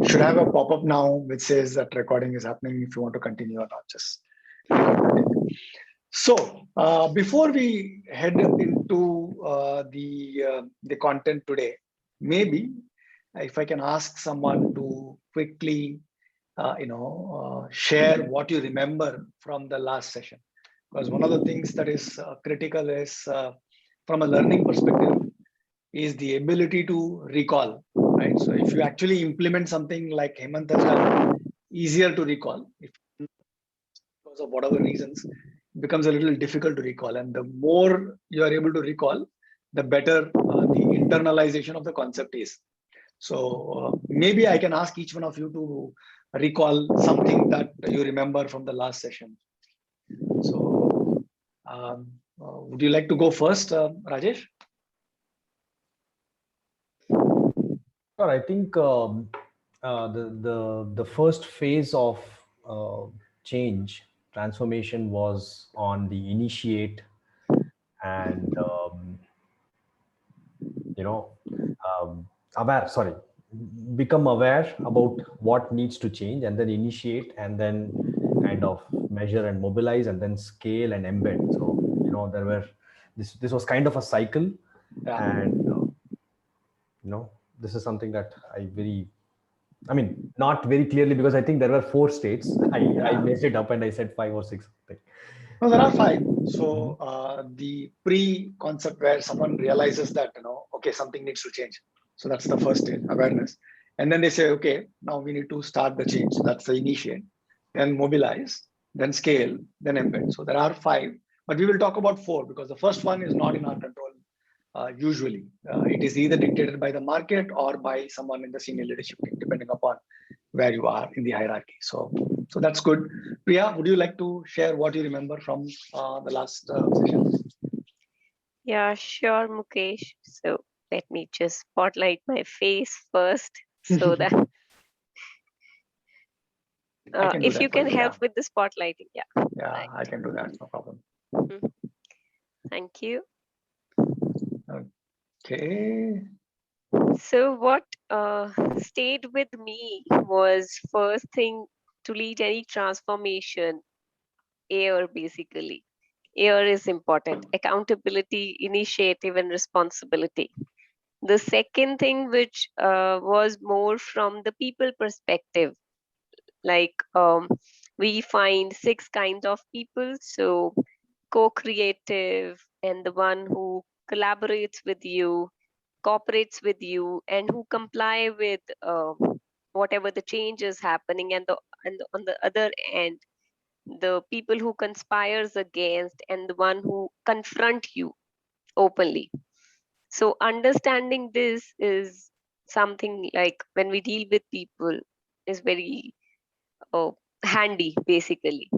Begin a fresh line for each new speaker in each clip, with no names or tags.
should have a pop-up now which says that recording is happening if you want to continue or not. Just continue. So before we head into the content today, maybe if I can ask someone to quickly share what you remember from the last session, because one of the things that is critical is from a learning perspective is the ability to recall, right? So if you actually implement something like Hemant has done, easier to recall. If because of whatever reasons, it becomes a little difficult to recall. And the more you are able to recall, the better the internalization of the concept is. So maybe I can ask each one of you to recall something that you remember from the last session. So would you like to go first, Rajesh?
Sure, I think the first phase of change transformation was on the initiate and become aware about what needs to change, and then initiate, and then kind of measure and mobilize, and then scale and embed. So there were this was kind of a cycle.
Yeah.
And this is something that not very clearly, because I think there were 4 states. I messed it up and I said 5 or 6.
No, there are 5. So the pre-concept where someone realizes that, okay, something needs to change. So that's the first stage, awareness. And then they say, okay, now we need to start the change. So that's the initiate. Then mobilize, then scale, then embed. So there are 5, but we will talk about 4 because the first one is not in our control. Usually, it is either dictated by the market or by someone in the senior leadership team, depending upon where you are in the hierarchy. So that's good. Priya, would you like to share what you remember from the last session?
Yeah, sure, Mukesh. So let me just spotlight my face first so that if you can help with the spotlighting. Yeah,
right. I can do that, no problem.
Thank you.
Okay.
So what stayed with me was, first thing, to lead any transformation, AIR basically. AIR is important: accountability, initiative, and responsibility. The second thing, which was more from the people perspective, like we find 6 kinds of people. So co-creative, and the one who collaborates with you, cooperates with you, and who comply with whatever the change is happening. And on the other end, the people who conspires against, and the one who confront you openly. So understanding this is something, like when we deal with people, is very handy basically.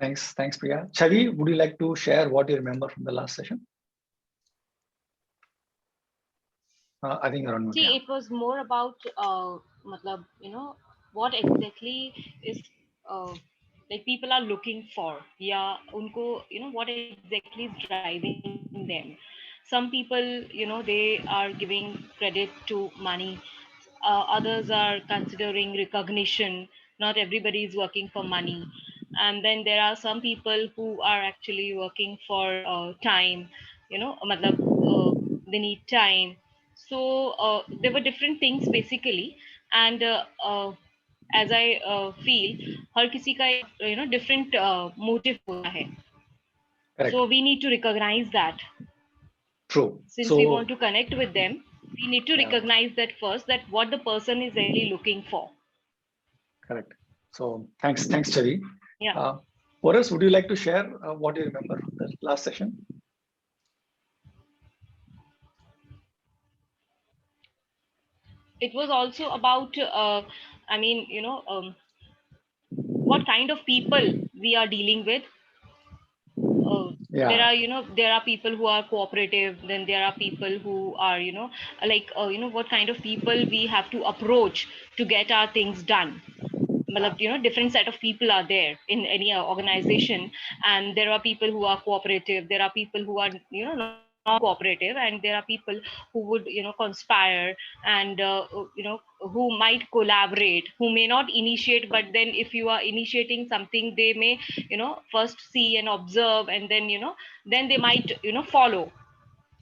Thanks, Priya. Chavi, would you like to share what you remember from the last session? I think around.
See, it was more about what exactly is like people are looking for. Yeah, unko, what exactly is driving them. Some people, they are giving credit to money. Others are considering recognition. Not everybody is working for money. And then there are some people who are actually working for time. They need time. So there were different things basically. And as I feel, हर किसी का एक different motive होता है. So we need to recognize that.
True.
Since we want to connect with them, we need to recognize that first, that what the person is really looking for.
Correct. So thanks, Chavi.
Yeah.
Boris, would you like to share what you remember from the last session?
It was also about, what kind of people we are dealing with. There are people who are cooperative. Then there are people who are, what kind of people we have to approach to get our things done. Different set of people are there in any organization, and there are people who are cooperative. There are people who are, not cooperative, and there are people who would conspire, and who might collaborate, who may not initiate, but then if you are initiating something, they may first see and observe, and then then they might follow.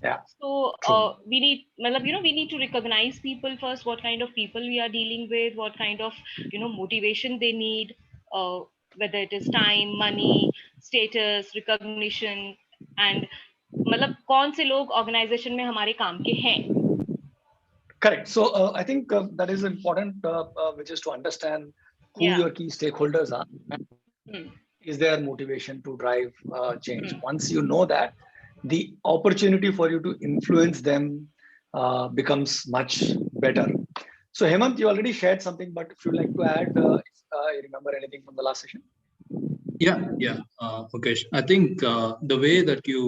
Yeah.
So
True.
we need, we need to recognize people first, what kind of people we are dealing with, what kind of motivation they need, whether it is time, money, status, recognition, and मतलब कौन से लोग organization में हमारे काम के हैं.
Correct. So I think that is important, which is to understand who
Yeah.
your key stakeholders are.
Hmm.
Is their motivation to drive change?
Hmm.
Once you know that, the opportunity for you to influence them becomes much better. So Hemant, you already shared something, but if you'd like to add, if you remember anything from the last session.
Yeah. Okay. I think the way that you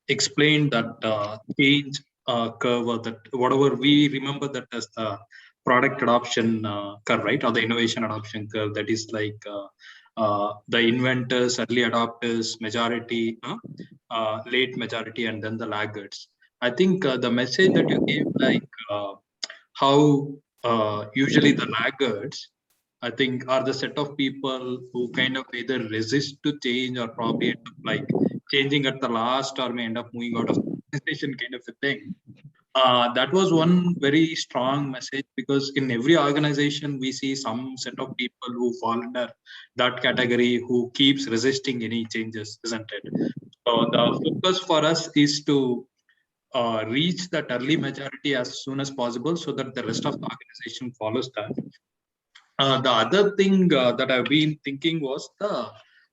explained that change curve, or that whatever we remember that as the product adoption curve, right, or the innovation adoption curve, that is like the inventors, early adopters, majority, late majority, and then the laggards. I think the message that you gave, like how usually the laggards, I think, are the set of people who kind of either resist to change, or probably end up like changing at the last, or may end up moving out of the organization, kind of a thing. That was one very strong message, because in every organization we see some set of people who fall under that category, who keeps resisting any changes, isn't it? So the focus for us is to reach that early majority as soon as possible, so that the rest of the organization follows that. The other thing that I've been thinking was the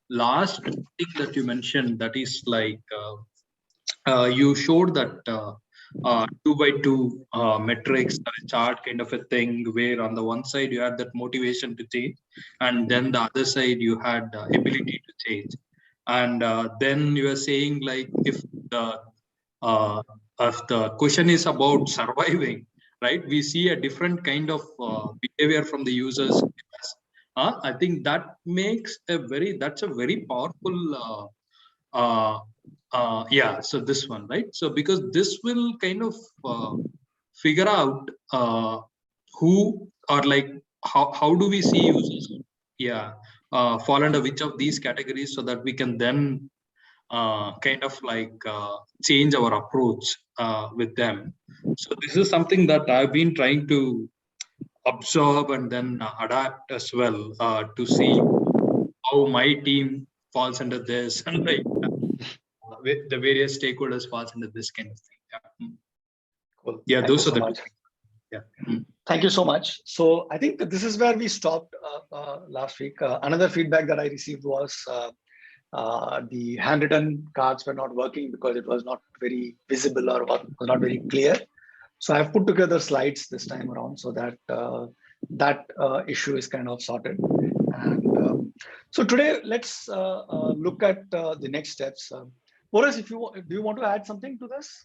last thing that you mentioned, that is like you showed that 2x2 metrics or a chart kind of a thing, where on the one side you had that motivation to change, and then the other side you had ability to change. And then you were saying, like, if the question is about surviving, right, we see a different kind of behavior from the users. I think that's a very powerful yeah, so this one, right? So because this will kind of figure out who, or like how do we see users, yeah, fall under which of these categories, so that we can then kind of like change our approach with them. So this is something that I've been trying to absorb and then adapt as well, to see how my team falls under this, and like with the various stakeholders falls under this kind of thing. Yeah,
Cool.
yeah,
Thank
those
you
are
so
the
much.
yeah.
Thank you so much. So I think this is where we stopped last week. Another feedback that I received was the handwritten cards were not working because it was not very visible, or was not very clear. So I've put together slides this time around, so that that issue is kind of sorted. And so today, let's look at the next steps. Boris, do you want to add something to this?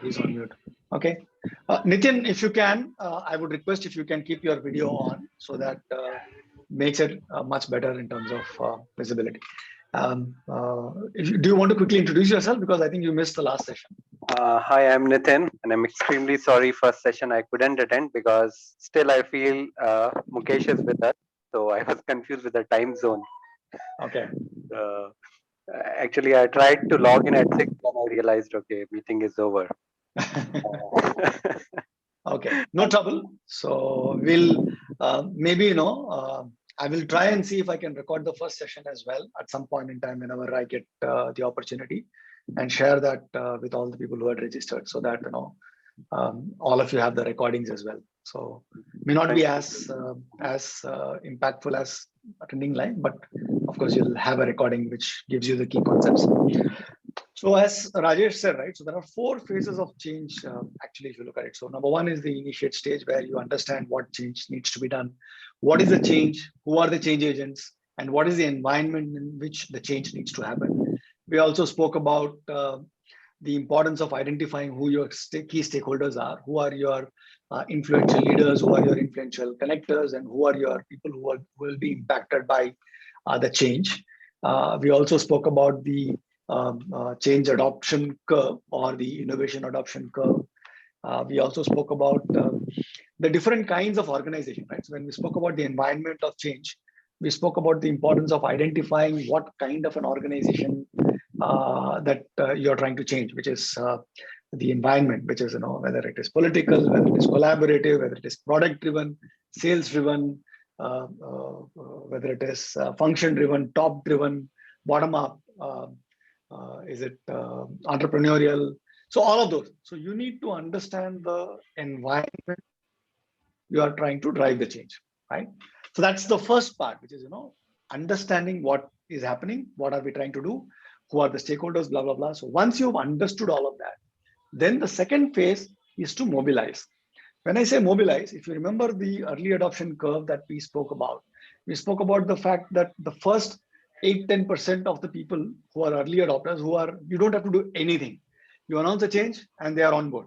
He's on mute. Okay. Nitin, if you can, I would request if you can keep your video on, so that makes it much better in terms of visibility. Do you want to quickly introduce yourself? Because I think you missed the last session.
Hi, I'm Nitin, and I'm extremely sorry. First session I couldn't attend, because still I feel Mukesh is with us, so I was confused with the time zone.
Okay.
Actually, I tried to log in at 6, and I realized, okay, meeting is over.
Okay, no trouble. So we'll maybe I will try and see if I can record the first session as well at some point in time, whenever I get the opportunity, and share that with all the people who had registered, so that all of you have the recordings as well. So may not be as impactful as attending live, but of course you'll have a recording which gives you the key concepts. So as Rajesh said, right, so there are 4 phases of change, actually, if you look at it. So number 1 is the initiate stage, where you understand what change needs to be done. What is the change? Who are the change agents? And what is the environment in which the change needs to happen? We also spoke about the importance of identifying who your key stakeholders are, who are your influential leaders, who are your influential connectors, and who are your people who will be impacted by the change. We also spoke about the change adoption curve or the innovation adoption curve. We also spoke about the different kinds of organization, right? So when we spoke about the environment of change, we spoke about the importance of identifying what kind of an organization that you're trying to change, which is the environment, which is, whether it is political, whether it is collaborative, whether it is product driven, sales driven, whether it is function driven, top driven, bottom up, is it entrepreneurial? So all of those. So you need to understand the environment you are trying to drive the change, right? So that's the first part, which is, understanding what is happening, what are we trying to do, who are the stakeholders, blah, blah, blah. So once you've understood all of that, then the second phase is to mobilize. When I say mobilize, if you remember the early adoption curve that we spoke about the fact that the first 8-10% of the people who are early adopters, you don't have to do anything. You announce a change and they are on board.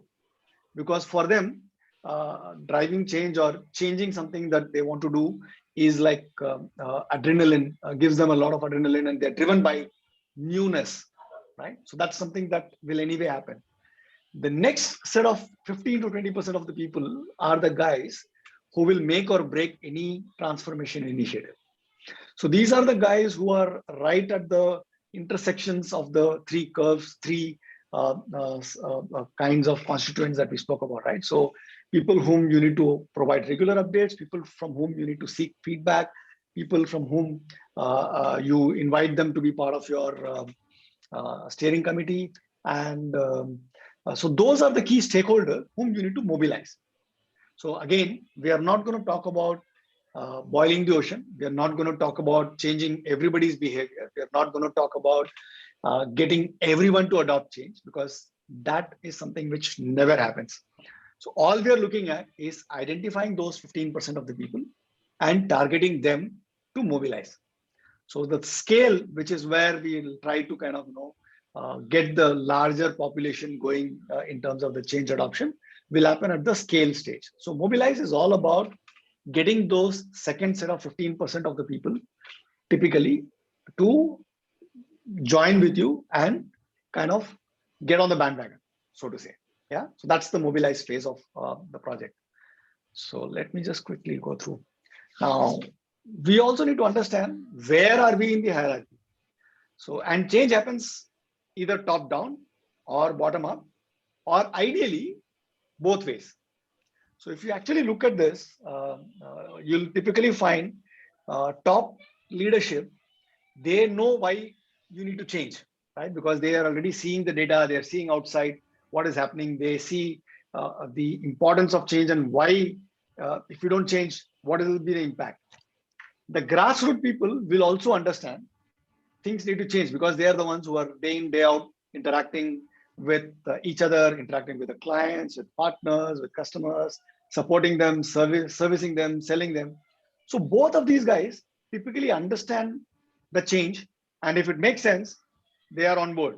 Because for them, driving change or changing something that they want to do is like adrenaline, gives them a lot of adrenaline, and they're driven by newness, right? So that's something that will anyway happen. The next set of 15 to 20% of the people are the guys who will make or break any transformation initiative. So these are the guys who are right at the intersections of the three curves, three kinds of constituents that we spoke about, right? So people whom you need to provide regular updates, people from whom you need to seek feedback, people from whom you invite them to be part of your steering committee. And so those are the key stakeholders whom you need to mobilize. So again, we are not going to talk about boiling the ocean. We are not going to talk about changing everybody's behavior. We are not going to talk about getting everyone to adopt change, because that is something which never happens. So all we are looking at is identifying those 15% of the people and targeting them to mobilize. So the scale, which is where we'll try to kind of get the larger population going in terms of the change adoption, will happen at the scale stage. So mobilize is all about getting those second set of 15% of the people typically to join with you and kind of get on the bandwagon, so to say. Yeah, so that's the mobilize phase of the project. So let me just quickly go through. Now, we also need to understand where are we in the hierarchy. So, and change happens either top down or bottom up, or ideally both ways. So if you actually look at this, you'll typically find top leadership, they know why you need to change, right? Because they are already seeing the data, they're seeing outside what is happening. They see the importance of change and why, if you don't change, what will be the impact. The grassroots people will also understand things need to change, because they are the ones who are day in, day out interacting with each other, interacting with the clients, with partners, with customers, supporting them, servicing them, selling them. So both of these guys typically understand the change, and if it makes sense, they are on board.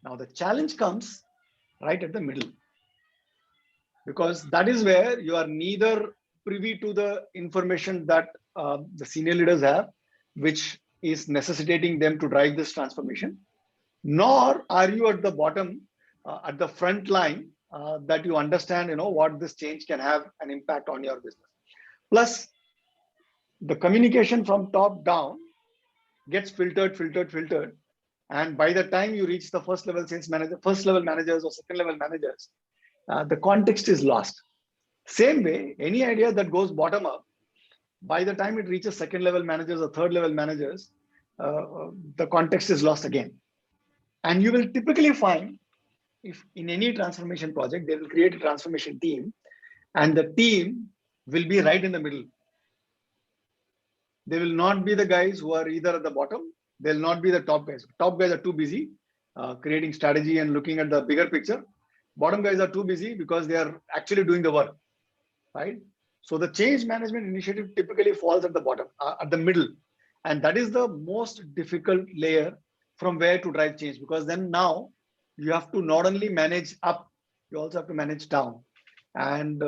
Now the challenge comes right at the middle, because that is where you are neither privy to the information that the senior leaders have, which is necessitating them to drive this transformation, nor are you at the bottom, at the front line, that you understand, what this change can have an impact on your business. Plus, the communication from top down gets filtered, and by the time you reach the first level sales manager, first level managers or second level managers, the context is lost. Same way, any idea that goes bottom up, by the time it reaches second level managers or third level managers, the context is lost again. And you will typically find, if in any transformation project, they will create a transformation team, and the team will be right in the middle. They will not be the guys who are either at the bottom, they'll not be the top guys. Top guys are too busy creating strategy and looking at the bigger picture. Bottom guys are too busy because they are actually doing the work, right? So the change management initiative typically falls at the bottom, at the middle. And that is the most difficult layer from where to drive change, because then now you have to not only manage up, you also have to manage down. And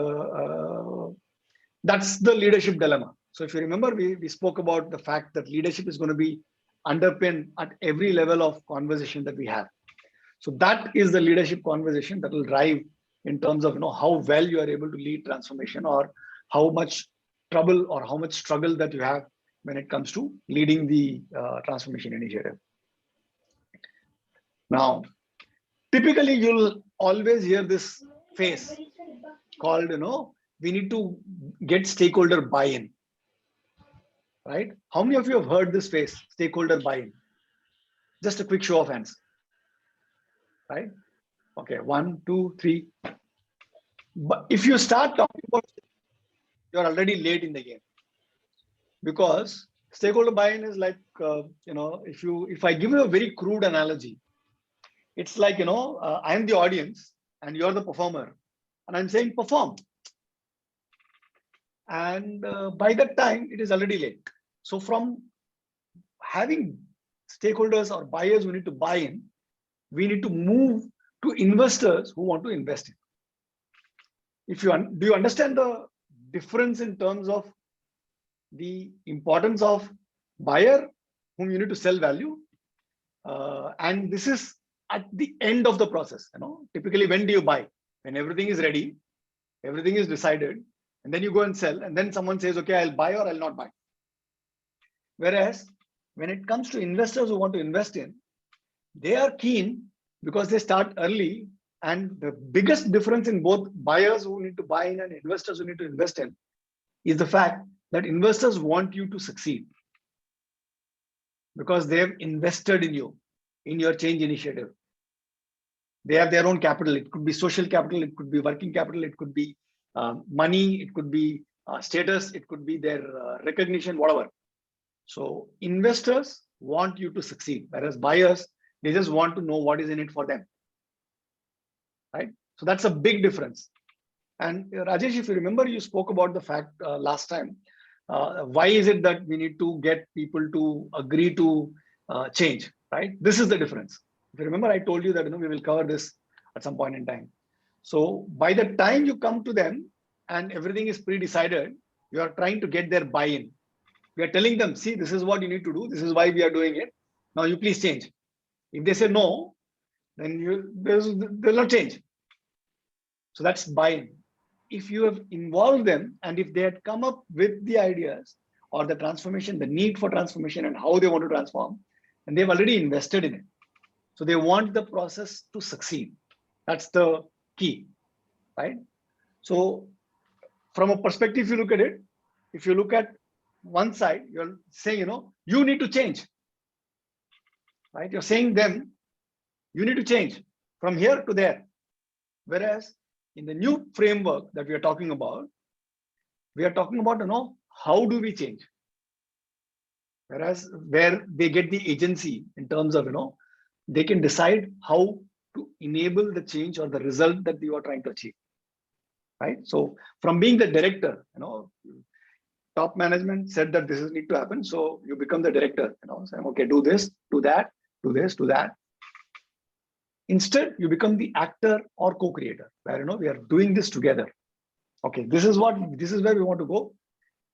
that's the leadership dilemma. So if you remember, we spoke about the fact that leadership is going to be underpinned at every level of conversation that we have. So that is the leadership conversation that will drive in terms of how well you are able to lead transformation, or how much trouble or how much struggle that you have when it comes to leading the transformation initiative. Now, typically you'll always hear this phrase called, we need to get stakeholder buy-in, right? How many of you have heard this phrase, stakeholder buy-in? Just a quick show of hands, right? Okay, 1, 2, 3. But if you start talking about, you're already late in the game, because stakeholder buy-in is like, if I give you a very crude analogy, it's like, I am the audience and you're the performer, and I'm saying perform. And by that time, it is already late. So from having stakeholders or buyers who need to buy in, we need to move to investors who want to invest in. Do you understand the difference in terms of the importance of buyer whom you need to sell value? And this is at the end of the process. Typically, when do you buy? When everything is ready, everything is decided, and then you go and sell, and then someone says, okay, I'll buy or I'll not buy. Whereas when it comes to investors who want to invest in, they are keen because they start early. And the biggest difference in both buyers who need to buy in and investors who need to invest in is the fact that investors want you to succeed, because they have invested in you, in your change initiative. They have their own capital. It could be social capital, it could be working capital, it could be money, it could be status, it could be their recognition, whatever. So investors want you to succeed, whereas buyers, they just want to know what is in it for them, right? So that's a big difference. And Rajesh, if you remember, you spoke about the fact last time, why is it that we need to get people to agree to change, right? This is the difference. If you remember, I told you that we will cover this at some point in time. So by the time you come to them and everything is pre-decided, you are trying to get their buy-in. We are telling them, see, this is what you need to do. This is why we are doing it. Now you please change. If they say no, then they'll not change. So that's buy-in. If you have involved them, and if they had come up with the ideas or the transformation, the need for transformation and how they want to transform, and they've already invested in it. So they want the process to succeed. That's the key, right? So from a perspective, if you look at it, if you look at one side, you're saying, you need to change, right? You're saying them, you need to change from here to there. Whereas in the new framework that we are talking about, how do we change? Whereas where they get the agency in terms of, they can decide how to enable the change or the result that you are trying to achieve, right? So from being the director, top management said that this is need to happen. So you become the director, saying, okay, do this, do that, do this, do that. Instead, you become the actor or co-creator, where we are doing this together. Okay, this is where we want to go.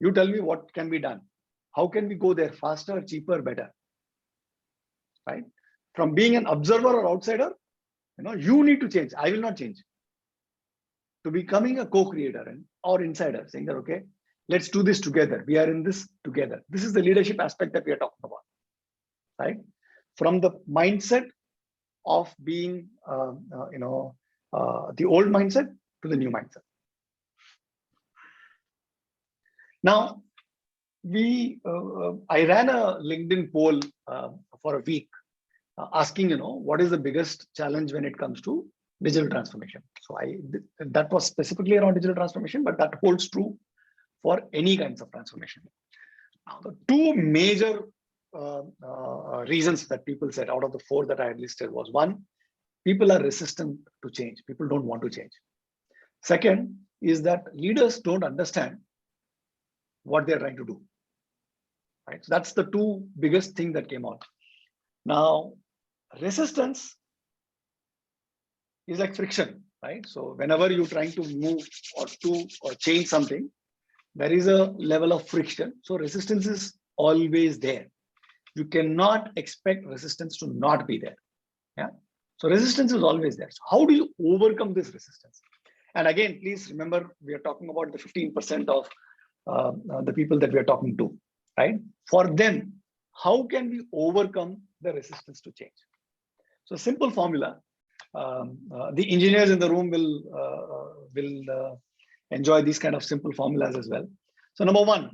You tell me what can be done. How can we go there faster, cheaper, better? Right? From being an observer or outsider, you need to change. I will not change. To becoming a co-creator or insider, saying that, okay, let's do this together. We are in this together. This is the leadership aspect that we are talking about, right? From the mindset of being, the old mindset to the new mindset. Now, I ran a LinkedIn poll for a week, asking, what is the biggest challenge when it comes to digital transformation? So that was specifically around digital transformation, but that holds true for any kinds of transformation. Now, the two major reasons that people said out of the 4 that I had listed was, 1, people are resistant to change. People don't want to change. Second is that leaders don't understand what they're trying to do, right? So that's the 2 biggest thing that came out. Now, resistance is like friction, right? So whenever you're trying to move or change something, there is a level of friction. So resistance is always there. You cannot expect resistance to not be there. Yeah. So resistance is always there. So how do you overcome this resistance? And again, please remember, we are talking about the 15% of the people that we are talking to, right? For them, how can we overcome the resistance to change? So simple formula. The engineers in the room will enjoy these kind of simple formulas as well. So number one,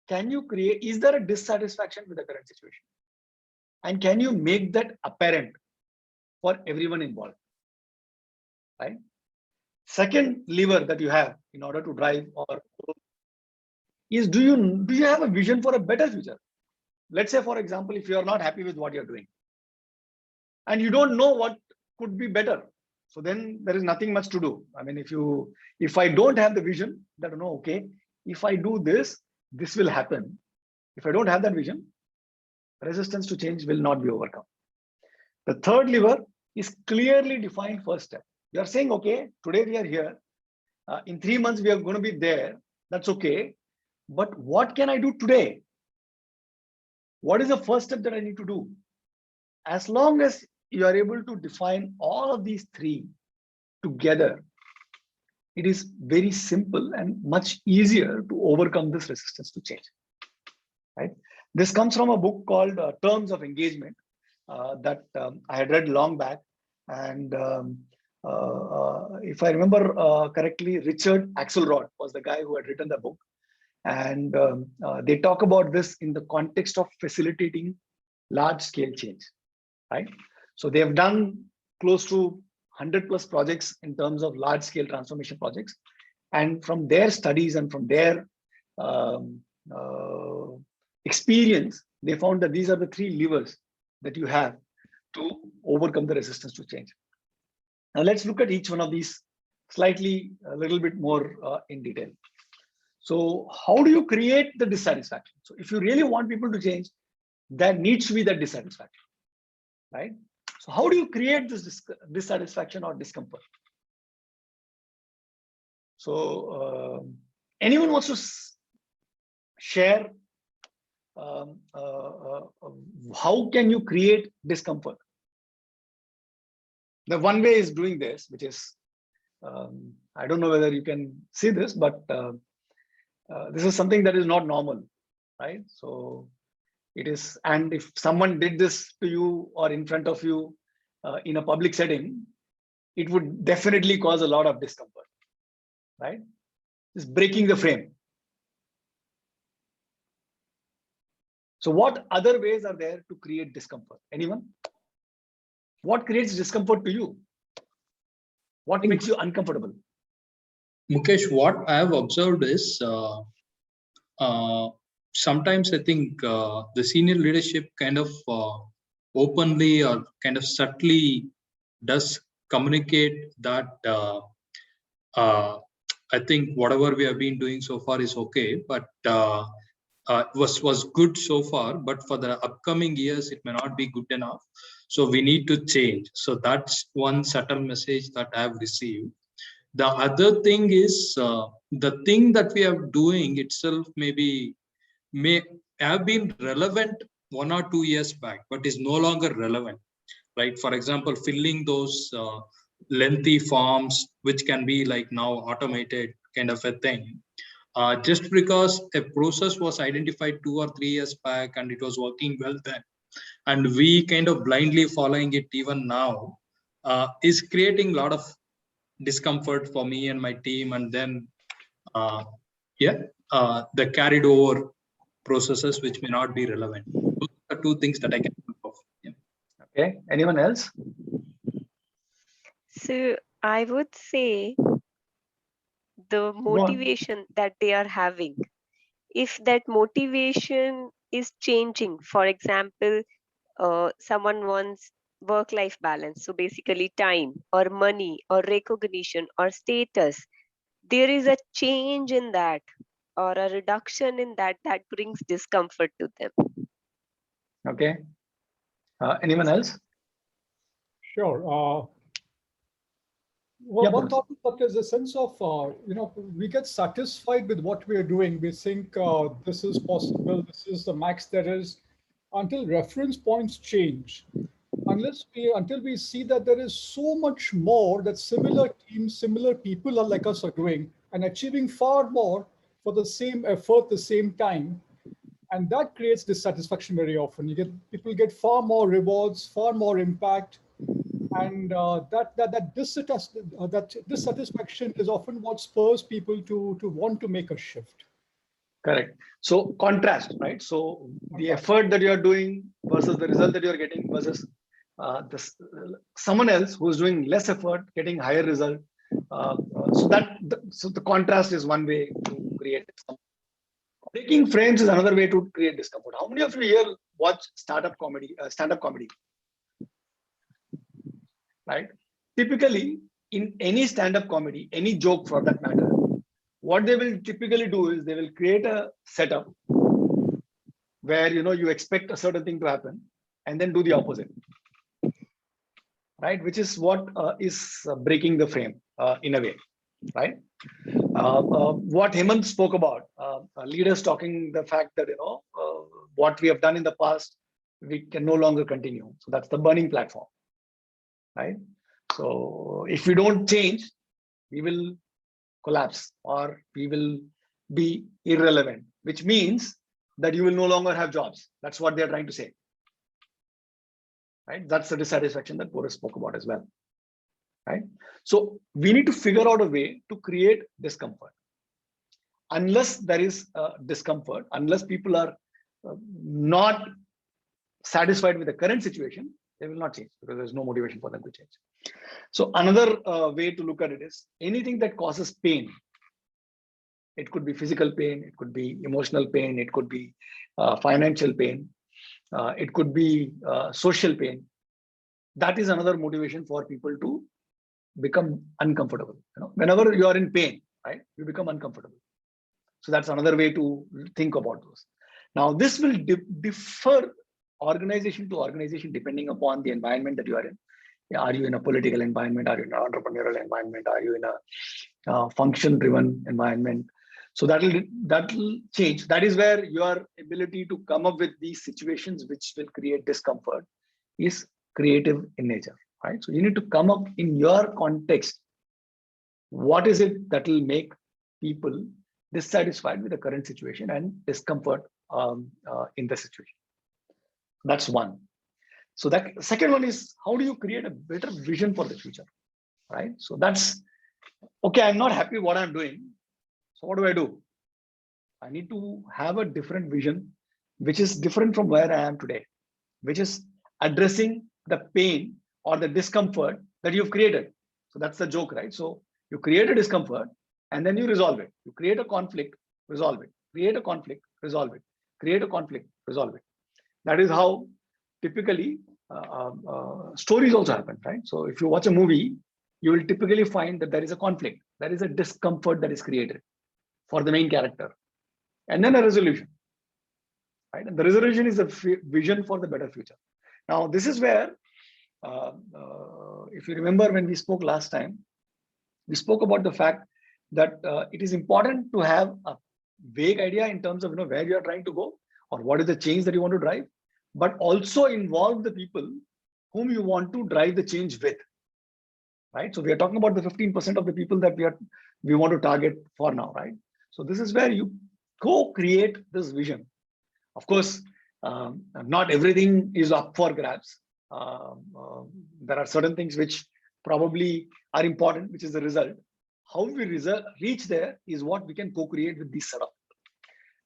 can you create, is there a dissatisfaction with the current situation? And can you make that apparent for everyone involved, right? Second lever that you have in order to drive or is, do you have a vision for a better future? Let's say, for example, if you are not happy with what you're doing and you don't know what could be better, so then there is nothing much to do. I mean, if I don't have the vision that, no, okay, if I do this, this will happen. If I don't have that vision, resistance to change will not be overcome. The third lever is clearly defined first step. You are saying, okay, today we are here. In 3 months, we are going to be there. That's okay. But what can I do today? What is the first step that I need to do? As long as you are able to define all of these three together, it is very simple and much easier to overcome this resistance to change, right? This comes from a book called Terms of Engagement that I had read long back. And if I remember correctly, Richard Axelrod was the guy who had written the book. And they talk about this in the context of facilitating large scale change, right? So they have done close to 100+ projects in terms of large scale transformation projects. And from their studies and from their experience, they found that these are the three levers that you have to overcome the resistance to change. Now let's look at each one of these slightly a little bit more in detail. So how do you create the dissatisfaction? So if you really want people to change, there needs to be that dissatisfaction, right? So how do you create this dissatisfaction or discomfort? So anyone wants to share how can you create discomfort? The one way is doing this, which is, I don't know whether you can see this, but this is something that is not normal, right? So it is, and if someone did this to you or in front of you in a public setting, it would definitely cause a lot of discomfort, right? It's breaking the frame. So what other ways are there to create discomfort? Anyone? What creates discomfort to you? What makes you uncomfortable?
Mukesh, what I have observed is sometimes I think the senior leadership kind of openly or kind of subtly does communicate that I think whatever we have been doing so far is okay, but was good so far, but for the upcoming years it may not be good enough. So we need to change. So that's one subtle message that I have received. The other thing is the thing that we are doing itself may have been relevant 1 or 2 years back, but is no longer relevant, right? For example, filling those lengthy forms, which can be like now automated kind of a thing. Just because a process was identified 2 or 3 years back and it was working well then, and we kind of blindly following it even now, is creating a lot of discomfort for me and my team. And then the carried over processes which may not be relevant. Those are two things that I can think of. Yeah.
Okay, anyone else?
So I would say the motivation that they are having, if that motivation is changing, for example, someone wants work-life balance, so basically time or money or recognition or status, there is a change in that or a reduction in that brings discomfort to them.
Okay. Anyone else?
Sure.
Yeah,
One
Purush.
thought is that there's a sense of, we get satisfied with what we are doing. We think this is possible, this is the max there is, until reference points change. Until we see that there is so much more that similar teams, similar people are like us are doing and achieving far more for the same effort, the same time. And that creates dissatisfaction very often. People get far more rewards, far more impact. And that dissatisfaction is often what spurs people to want to make a shift.
Correct. So contrast, right? So the effort that you are doing versus the result that you are getting versus someone else who's doing less effort, getting higher result. So the contrast is one way to create discomfort. Breaking frames is another way to create discomfort. How many of you here watch stand-up comedy? Right? Typically, in any stand-up comedy, any joke for that matter, what they will typically do is they will create a setup where you expect a certain thing to happen and then do the opposite, right? Which is what is breaking the frame in a way, right? What Hemant spoke about, leaders talking the fact that what we have done in the past, we can no longer continue. So that's the burning platform, right? So if we don't change, we will collapse or we will be irrelevant, which means that you will no longer have jobs. That's what they're trying to say, right? That's the dissatisfaction that Boris spoke about as well, right? So we need to figure out a way to create discomfort. Unless there is discomfort, unless people are not satisfied with the current situation, they will not change because there's no motivation for them to change. So another way to look at it is anything that causes pain. It could be physical pain, it could be emotional pain, it could be financial pain, it could be social pain. That is another motivation for people to become uncomfortable. Whenever you are in pain, right, you become uncomfortable. So that's another way to think about those. Now, this will differ organization to organization depending upon the environment that you are in. Are you in a political environment? Are you in an entrepreneurial environment? Are you in a function-driven environment? So that'll change. That is where your ability to come up with these situations which will create discomfort is creative in nature, right? So you need to come up in your context. What is it that will make people dissatisfied with the current situation and discomfort in the situation? That's one. So that second one is, how do you create a better vision for the future, right? So that's, okay, I'm not happy what I'm doing. So what do? I need to have a different vision, which is different from where I am today, which is addressing the pain or the discomfort that you've created. So that's the joke, right? So you create a discomfort and then you resolve it. You create a conflict, resolve it. Create a conflict, resolve it. Create a conflict, resolve it. That is how typically stories also happen, right? So if you watch a movie, you will typically find that there is a conflict, there is a discomfort that is created for the main character, and then a resolution, right? And the resolution is a vision for the better future. Now, this is where, if you remember when we spoke last time, we spoke about the fact that it is important to have a vague idea in terms of where you are trying to go or what is the change that you want to drive, but also involve the people whom you want to drive the change with, right? So we are talking about the 15% of the people that we want to target for now, right? So this is where you co-create this vision. Of course, not everything is up for grabs. There are certain things which probably are important, which is the result. How we reach there is what we can co-create with this setup.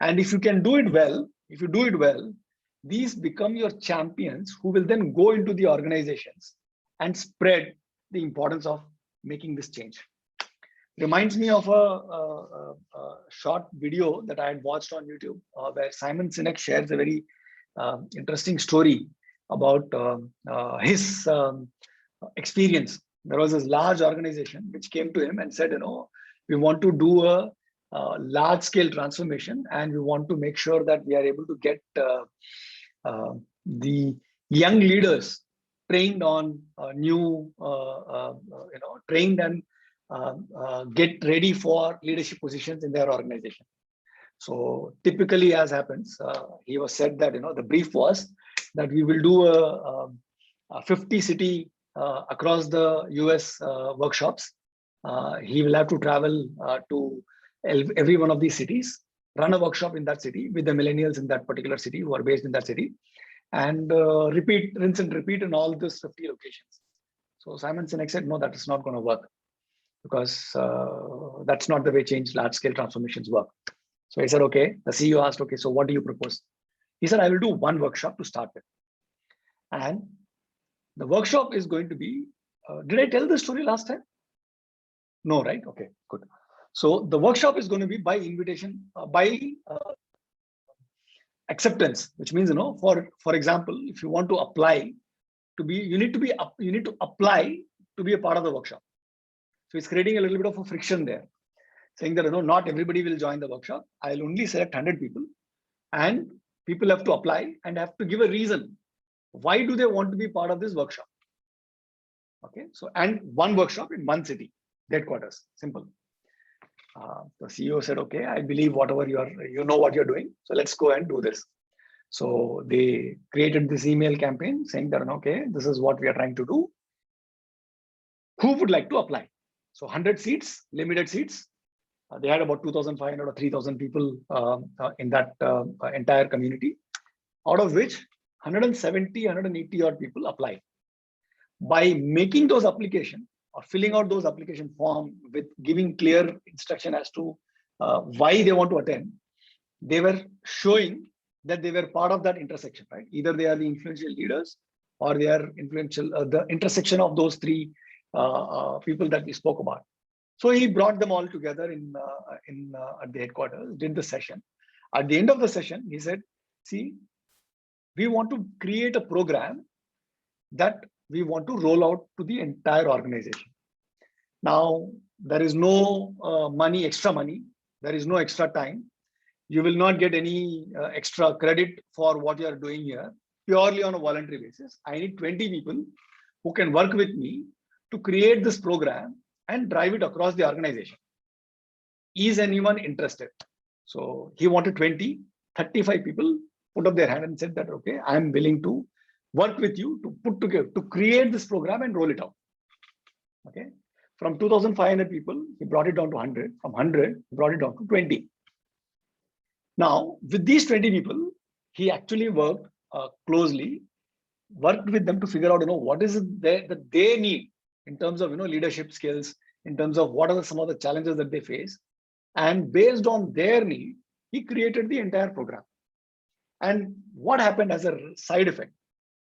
And if you can do it well, these become your champions who will then go into the organizations and spread the importance of making this change. Reminds me of a short video that I had watched on YouTube where Simon Sinek shares a very interesting story about his experience. There was this large organization which came to him and said, we want to do a large scale transformation and we want to make sure that we are able to get the young leaders trained on trained and get ready for leadership positions in their organization. So typically, as happens, he was said that the brief was that we will do a 50 city across the US workshops. He will have to travel to every one of these cities, run a workshop in that city with the millennials in that particular city who are based in that city, and rinse and repeat in all these 50 locations. So Simon Sinek said, no, that is not going to work, because that's not the way large-scale transformations work. So he said, okay, the CEO asked, okay, so what do you propose? He said, I will do one workshop to start with. And the workshop is going to be, did I tell the story last time? No, right? Okay, good. So the workshop is going to be by invitation, by acceptance, which means, for example, if you want to apply to be, you need to apply to be a part of the workshop. So it's creating a little bit of a friction there, saying that, not everybody will join the workshop. I'll only select 100 people, and people have to apply and have to give a reason. Why do they want to be part of this workshop? Okay, so, and one workshop in one city, headquarters, simple. The CEO said, okay, I believe whatever you know what you're doing. So let's go and do this. So they created this email campaign saying that, okay, this is what we are trying to do. Who would like to apply? So 100 seats, limited seats. They had about 2,500 or 3,000 people in that entire community, out of which 170, 180 odd people applied. By making those applications or filling out those application form with giving clear instruction as to why they want to attend, they were showing that they were part of that intersection, right? Either they are the influential leaders or they are influential, the intersection of those three people that we spoke about. So he brought them all together at the headquarters, did the session. At the end of the session, he said, see, we want to create a program that we want to roll out to the entire organization. Now, there is no extra money. There is no extra time. You will not get any extra credit for what you are doing here, purely on a voluntary basis. I need 20 people who can work with me to create this program and drive it across the organization. Is anyone interested? So he wanted 20, 35 people put up their hand and said that, okay, I'm willing to work with you to put together, to create this program and roll it out. Okay. From 2,500 people, he brought it down to 100. From 100, he brought it down to 20. Now, with these 20 people, he actually worked closely, worked with them to figure out, what is it that they need in terms of, leadership skills, in terms of what are some of the challenges that they face. And based on their need, he created the entire program. And what happened as a side effect?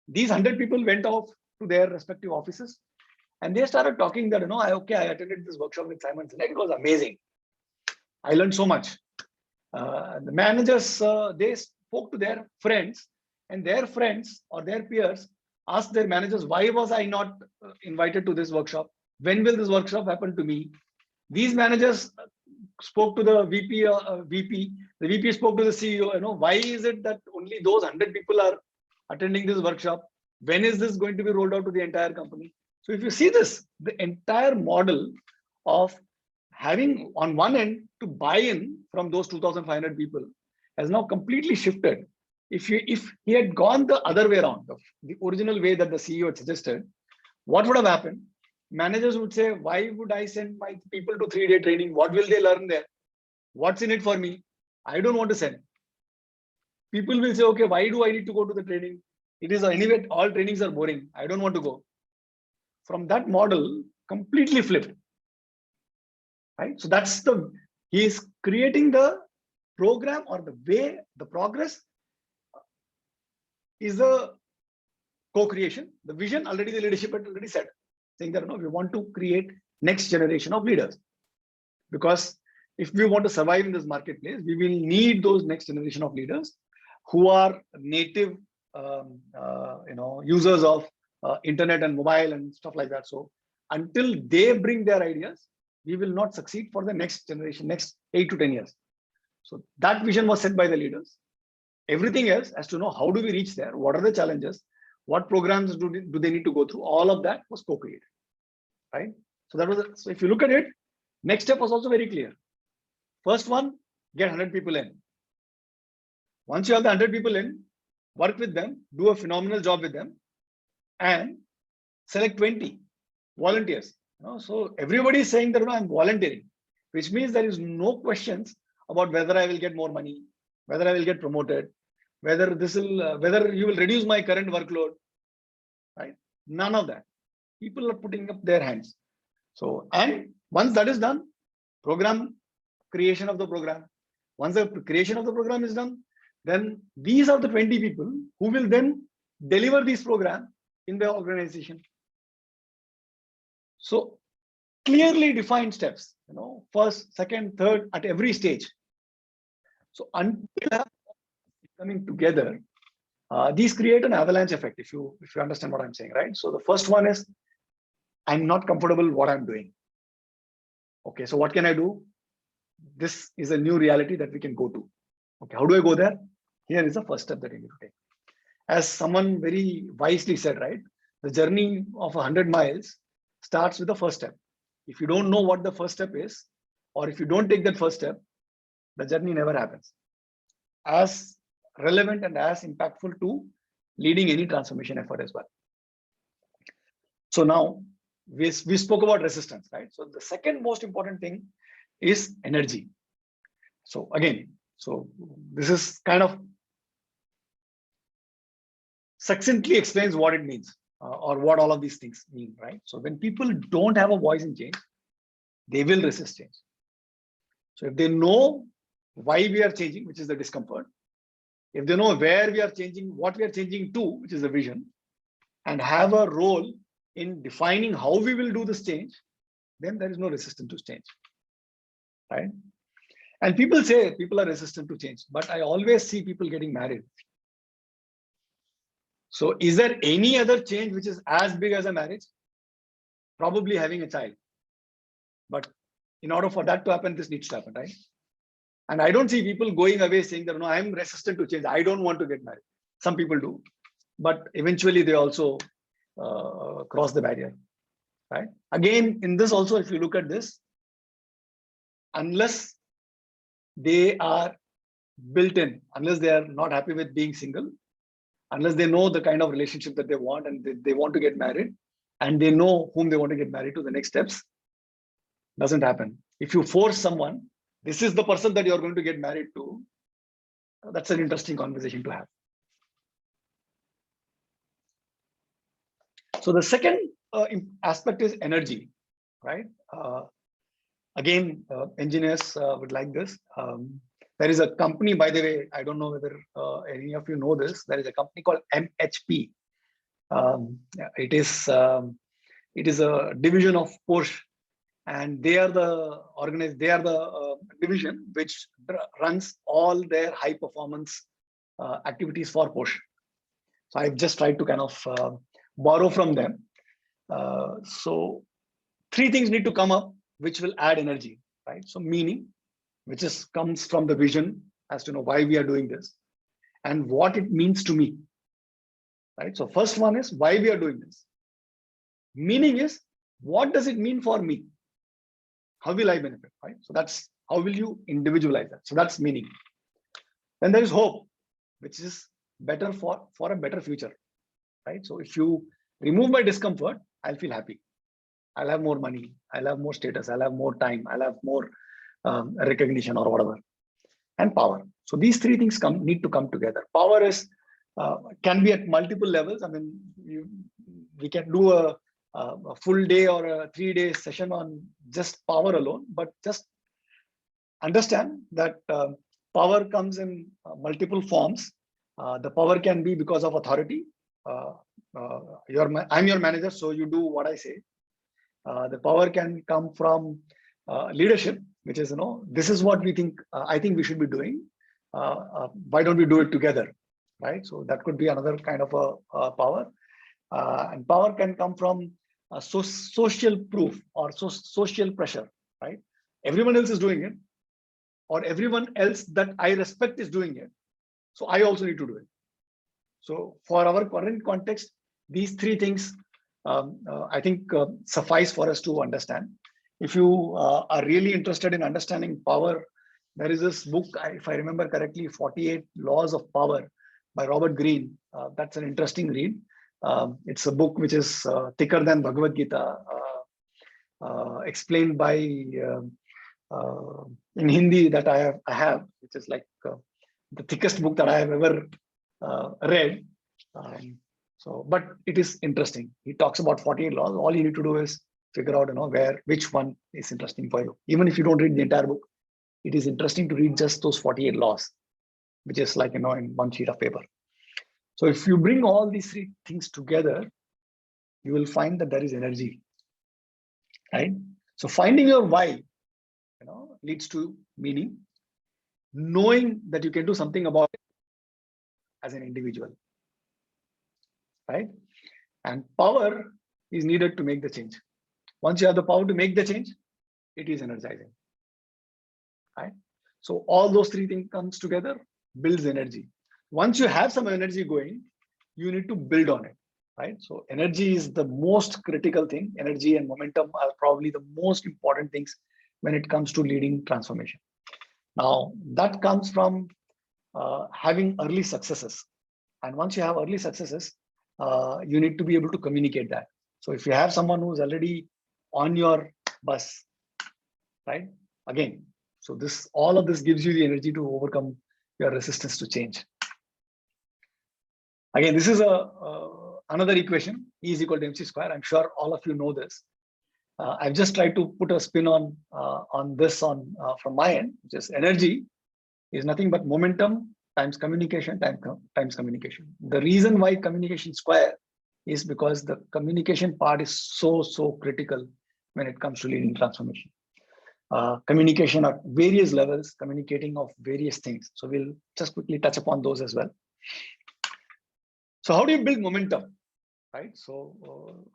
These 100 people went off to their respective offices and they started talking that, I attended this workshop with Simon Sinek. It was amazing. I learned so much. The managers, they spoke to their friends, and their friends or their peers asked their managers, why was I not invited to this workshop? When will this workshop happen to me? These managers spoke to the VP, the VP spoke to the CEO, why is it that only those 100 people are attending this workshop? When is this going to be rolled out to the entire company? So if you see this, the entire model of having on one end to buy in from those 2,500 people has now completely shifted. If he had gone the other way around, the original way that the CEO had suggested, what would have happened? Managers would say, why would I send my people to 3-day training? What will they learn there? What's in it for me? I don't want to send. People will say, okay, why do I need to go to the training? It is anyway, all trainings are boring. I don't want to go. From that model, completely flipped. Right? So that's he is creating the program or the way, the progress is the co-creation. The vision, already the leadership had already said, saying that, we want to create next generation of leaders. Because if we want to survive in this marketplace, we will need those next generation of leaders who are native, users of internet and mobile and stuff like that. So until they bring their ideas, we will not succeed for the next generation, next 8 to 10 years. So that vision was set by the leaders. Everything else as to know how do we reach there, what are the challenges, what programs do they need to go through, all of that was co-created, right? So that was, so if you look at it, next step was also very clear. First one, get 100 people in. Once you have the 100 people in, work with them, do a phenomenal job with them, and select 20 volunteers. So everybody is saying that I'm volunteering, which means there is no questions about whether I will get more money, whether I will get promoted, whether this will, whether you will reduce my current workload, right? None of that. People are putting up their hands. So, and once that is done, program creation of the program. Once the creation of the program is done, then these are the 20 people who will then deliver this program in the organization. So clearly defined steps, first, second, third, at every stage. So until coming together, these create an avalanche effect, if you understand what I'm saying, right? So the first one is, I'm not comfortable with what I'm doing. Okay, so what can I do? This is a new reality that we can go to. Okay, how do I go there? Here is the first step that you need to take. As someone very wisely said, right? The journey of 100 miles starts with the first step. If you don't know what the first step is, or if you don't take that first step, the journey never happens. As relevant and as impactful to leading any transformation effort as well. So now we spoke about resistance, right? So the second most important thing is energy. So again, so this is kind of succinctly explains what it means or what all of these things mean, right? So when people don't have a voice in change, they will resist change. So if they know why we are changing, which is the discomfort, if they know where we are changing, what we are changing to, which is the vision, and have a role in defining how we will do this change, then there is no resistance to change, right? And people say people are resistant to change, but I always see people getting married. So is there any other change which is as big as a marriage? Probably having a child. But in order for that to happen, this needs to happen, right? And I don't see people going away saying that, no, I'm resistant to change. I don't want to get married. Some people do, but eventually they also cross the barrier, right? Again, in this also, if you look at this, unless they are built in, unless they are not happy with being single, unless they know the kind of relationship that they want and they want to get married, and they know whom they want to get married to, the next steps doesn't happen. If you force someone, this is the person that you're going to get married to, that's an interesting conversation to have. So the second aspect is energy, right? Again, engineers would like this. There is a company, by the way, I don't know whether any of you know this. There is a company called MHP. It is a division of Porsche, and they are the division which runs all their high performance activities for Porsche. So I've just tried to kind of borrow from them. So three things need to come up which will add energy, right? So meaning, which comes from the vision as to know why we are doing this and what it means to me, right? So first one is why we are doing this. Meaning is, what does it mean for me? How will I benefit, right? So that's how will you individualize that? So that's meaning. Then there is hope, which is better for a better future, right? So if you remove my discomfort, I'll feel happy. I'll have more money. I'll have more status. I'll have more time. I'll have more recognition or whatever. And power. So these three things need to come together. Power is can be at multiple levels. I mean, we can do a full day or a 3-day session on just power alone, but just understand that power comes in multiple forms. The power can be because of authority. I'm your manager, so you do what I say. The power can come from leadership, which is, this is what we think, I think we should be doing. Why don't we do it together, right? So that could be another kind of a power. And power can come from social proof or social pressure, right? Everyone else is doing it, or everyone else that I respect is doing it. So I also need to do it. So for our current context, these three things I think suffice for us to understand. If you are really interested in understanding power, there is this book, if I remember correctly, 48 Laws of Power by Robert Greene. That's an interesting read. It's a book which is thicker than Bhagavad Gita, explained by in Hindi that I have, which is like the thickest book that I have ever read. But it is interesting. He talks about 48 laws. All you need to do is figure out, which one is interesting for you. Even if you don't read the entire book, it is interesting to read just those 48 laws, which is like, in one sheet of paper. So if you bring all these three things together, you will find that there is energy, right? So finding your why, leads to meaning, knowing that you can do something about it as an individual, right? And power is needed to make the change. Once you have the power to make the change, it is energizing, right? So all those three things comes together, builds energy. Once you have some energy going, you need to build on it, right? So energy is the most critical thing. Energy and momentum are probably the most important things when it comes to leading transformation. Now, that comes from having early successes. And once you have early successes, you need to be able to communicate that. So if you have someone who's already on your bus, right? Again, so all of this gives you the energy to overcome your resistance to change. Again, this is another equation, E is equal to mc square. I'm sure all of you know this. I've just tried to put a spin on this from my end, which is energy is nothing but momentum times communication times communication. The reason why communication square is because the communication part is so critical when it comes to leading transformation. Communication at various levels, communicating of various things. So we'll just quickly touch upon those as well. So how do you build momentum, right? So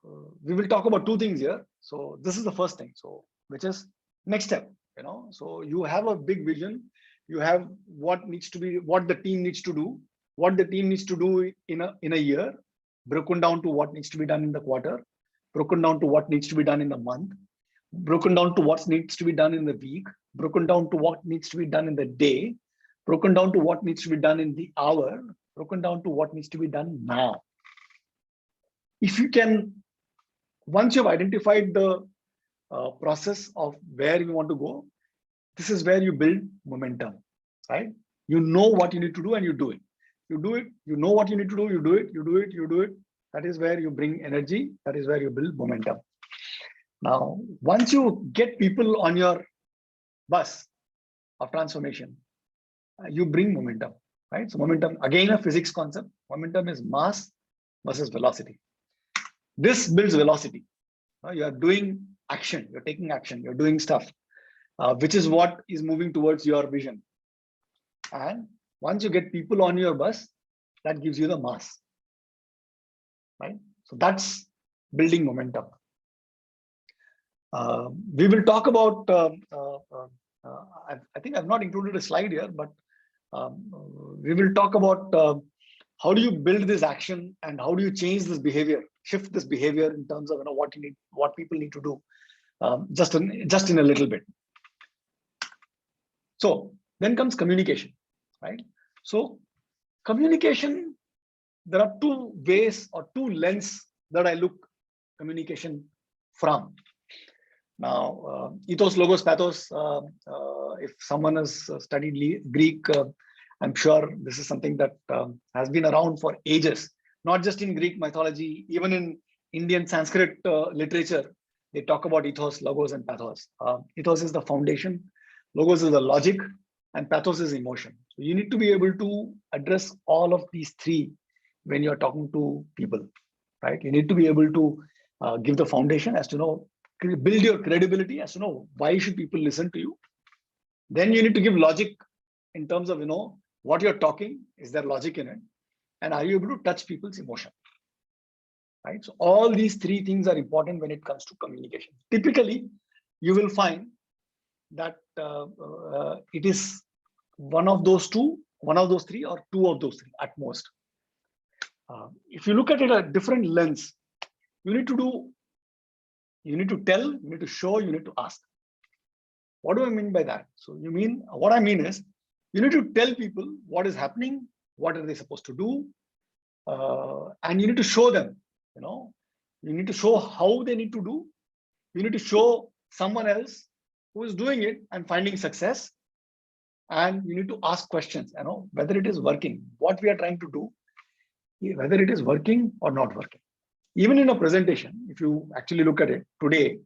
we will talk about two things here. So this is the first thing, so which is next step. So you have a big vision. You have what the team needs to do, what the team needs to do in a year, broken down to what needs to be done in the quarter, broken down to what needs to be done in the month, broken down to what needs to be done in the week, broken down to what needs to be done in the day, broken down to what needs to be done in the hour, broken down to what needs to be done now. If you can, once you've identified the process of where you want to go, this is where you build momentum, right? You know what you need to do and you do it. You do it, you know what you need to do, you do it, you do it, you do it. That is where you bring energy. That is where you build momentum. Now, once you get people on your bus of transformation, you bring momentum, right? So momentum, again, a physics concept. Momentum is mass versus velocity. This builds velocity. You are doing action, you're taking action, you're doing stuff, which is what is moving towards your vision. And once you get people on your bus, that gives you the mass, right? So that's building momentum. We will talk about, I think I've not included a slide here, but we will talk about how do you build this action and how do you change this behavior, shift this behavior in terms of what people need to do, just in a little bit. So then comes communication, right? So communication, there are two ways or two lenses that I look communication from. Now, ethos, logos, pathos, if someone has studied Greek, I'm sure this is something that has been around for ages, not just in Greek mythology, even in Indian Sanskrit literature, they talk about ethos, logos, and pathos. Ethos is the foundation, logos is the logic, and pathos is emotion. So you need to be able to address all of these three when you're talking to people, right? You need to be able to give the foundation as to know, build your credibility as to know why should people listen to you. Then you need to give logic in terms of, what you're talking, is there logic in it? And are you able to touch people's emotion? Right? So all these three things are important when it comes to communication. Typically, you will find that it is one of those three, or two of those three at most. If you look at it at a different lens, You need to do, you need to tell, you need to show, you need to ask. What do I mean by that? So what I mean is, you need to tell people what is happening, what are they supposed to do, and you need to show them, you need to show how they need to do. You need to show someone else who is doing it and finding success. And you need to ask questions, whether it is working, what we are trying to do, whether it is working or not working. Even in a presentation, if you actually look at it today,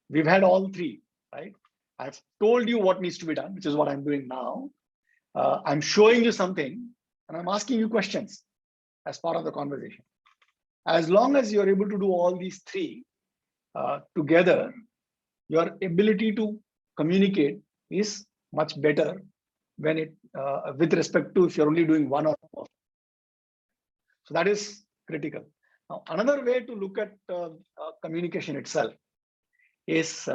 we've had all three, right? I've told you what needs to be done, which is what I'm doing now. I'm showing you something and I'm asking you questions as part of the conversation. As long as you're able to do all these three together, your ability to communicate is much better when it with respect to if you're only doing one or more. So that is critical. Now, another way to look at communication itself is,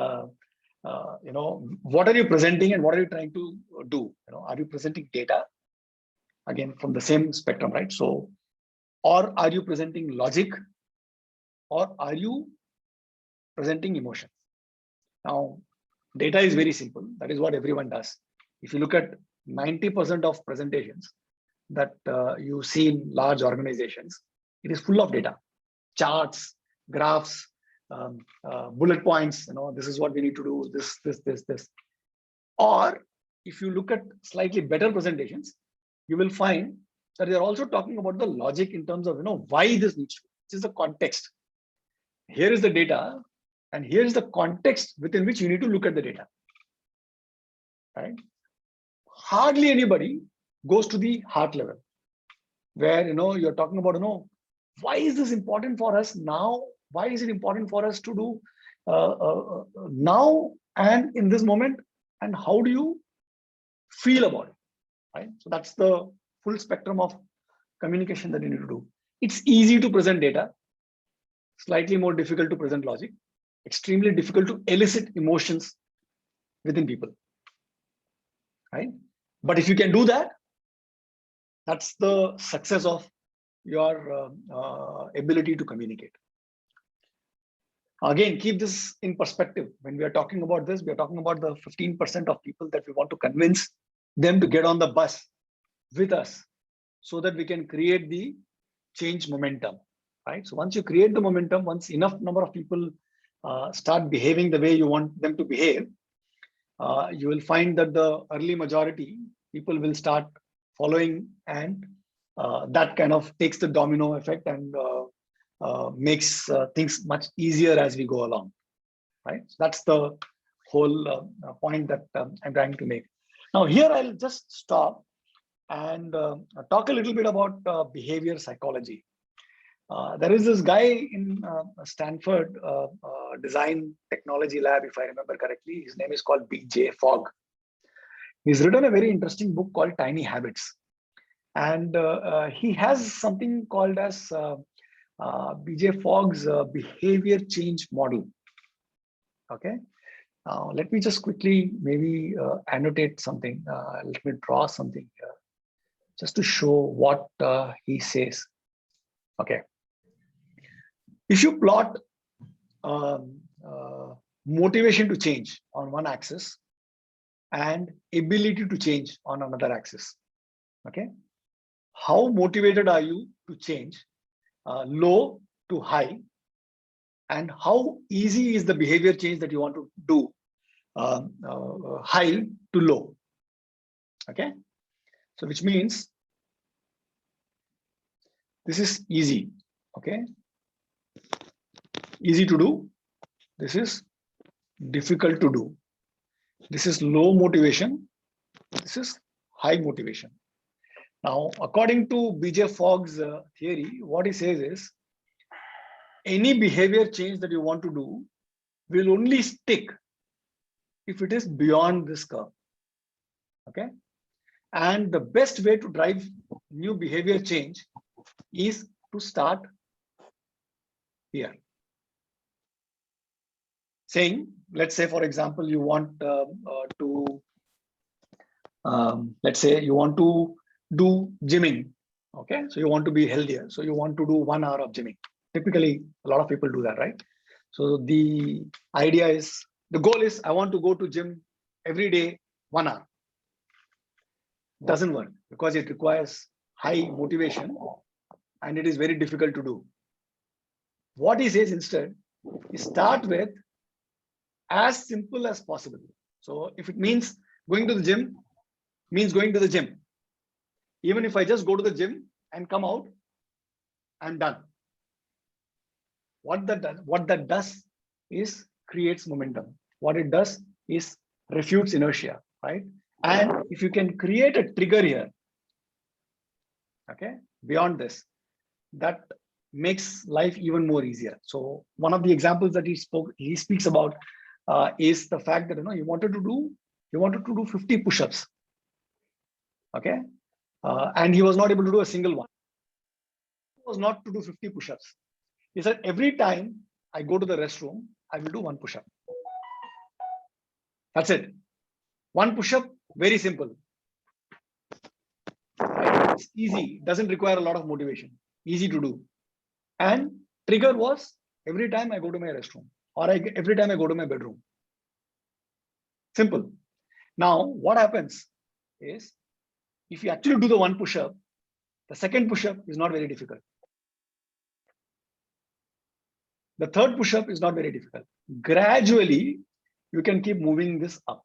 what are you presenting and what are you trying to do? Are you presenting data? Again, from the same spectrum, right? So, or are you presenting logic, or are you presenting emotion? Now, data is very simple. That is what everyone does. If you look at 90% of presentations that you see in large organizations, it is full of data, charts, graphs, bullet points. This is what we need to do. This. Or if you look at slightly better presentations, you will find that they are also talking about the logic in terms of why this needs to. This is the context. Here is the data, and here is the context within which you need to look at the data. Right? Hardly anybody goes to the heart level, where you're talking about why is this important for us now? Why is it important for us to do now and in this moment? And how do you feel about it? Right? So that's the full spectrum of communication that you need to do. It's easy to present data, slightly more difficult to present logic, extremely difficult to elicit emotions within people. Right? But if you can do that, that's the success of your ability to communicate. Again, keep this in perspective. When we are talking about this, we are talking about the 15% of people that we want to convince them to get on the bus with us so that we can create the change momentum, right? So once you create the momentum, once enough number of people start behaving the way you want them to behave, you will find that the early majority people will start following, and that kind of takes the domino effect and makes things much easier as we go along, right? So that's the whole point that I'm trying to make. Now here I'll just stop and talk a little bit about behavior psychology. There is this guy in Stanford Design Technology Lab, if I remember correctly. His name is called BJ Fogg. He's written a very interesting book called Tiny Habits. And he has something called as BJ Fogg's behavior change model. Okay. Now, let me just quickly maybe annotate something. Let me draw something here just to show what he says. Okay. If you plot motivation to change on one axis and ability to change on another axis, okay, how motivated are you to change, low to high, and how easy is the behavior change that you want to do, high to low, okay? So which means this is easy, okay? Easy to do. This is difficult to do. This is low motivation. This is high motivation. Now, according to BJ Fogg's theory, what he says is any behavior change that you want to do will only stick if it is beyond this curve. Okay. And the best way to drive new behavior change is to start here. Saying, let's say, for example, you want let's say you want to do gymming. Okay. So you want to be healthier. So you want to do 1 hour of gymming. Typically, a lot of people do that, right? So the goal is I want to go to gym every day, 1 hour. Doesn't work because it requires high motivation and it is very difficult to do. What he says instead is start with as simple as possible. So if it means going to the gym, means going to the gym. Even if I just go to the gym and come out, I'm done. What that does is creates momentum. What it does is refutes inertia, right? And if you can create a trigger here, okay, beyond this, that makes life even more easier. So one of the examples that he speaks about is the fact that he wanted to do 50 push-ups, okay, and he was not able to do a single one. It was not to do 50 push-ups. He said every time I go to the restroom, I will do 1 push-up. That's it. 1 push-up, very simple. Right? It's easy. It doesn't require a lot of motivation. Easy to do. And trigger was every time I go to my restroom or every time I go to my bedroom. Simple. Now, what happens is if you actually do the 1 push-up, the second push-up is not very difficult. The third push-up is not very difficult. Gradually, you can keep moving this up.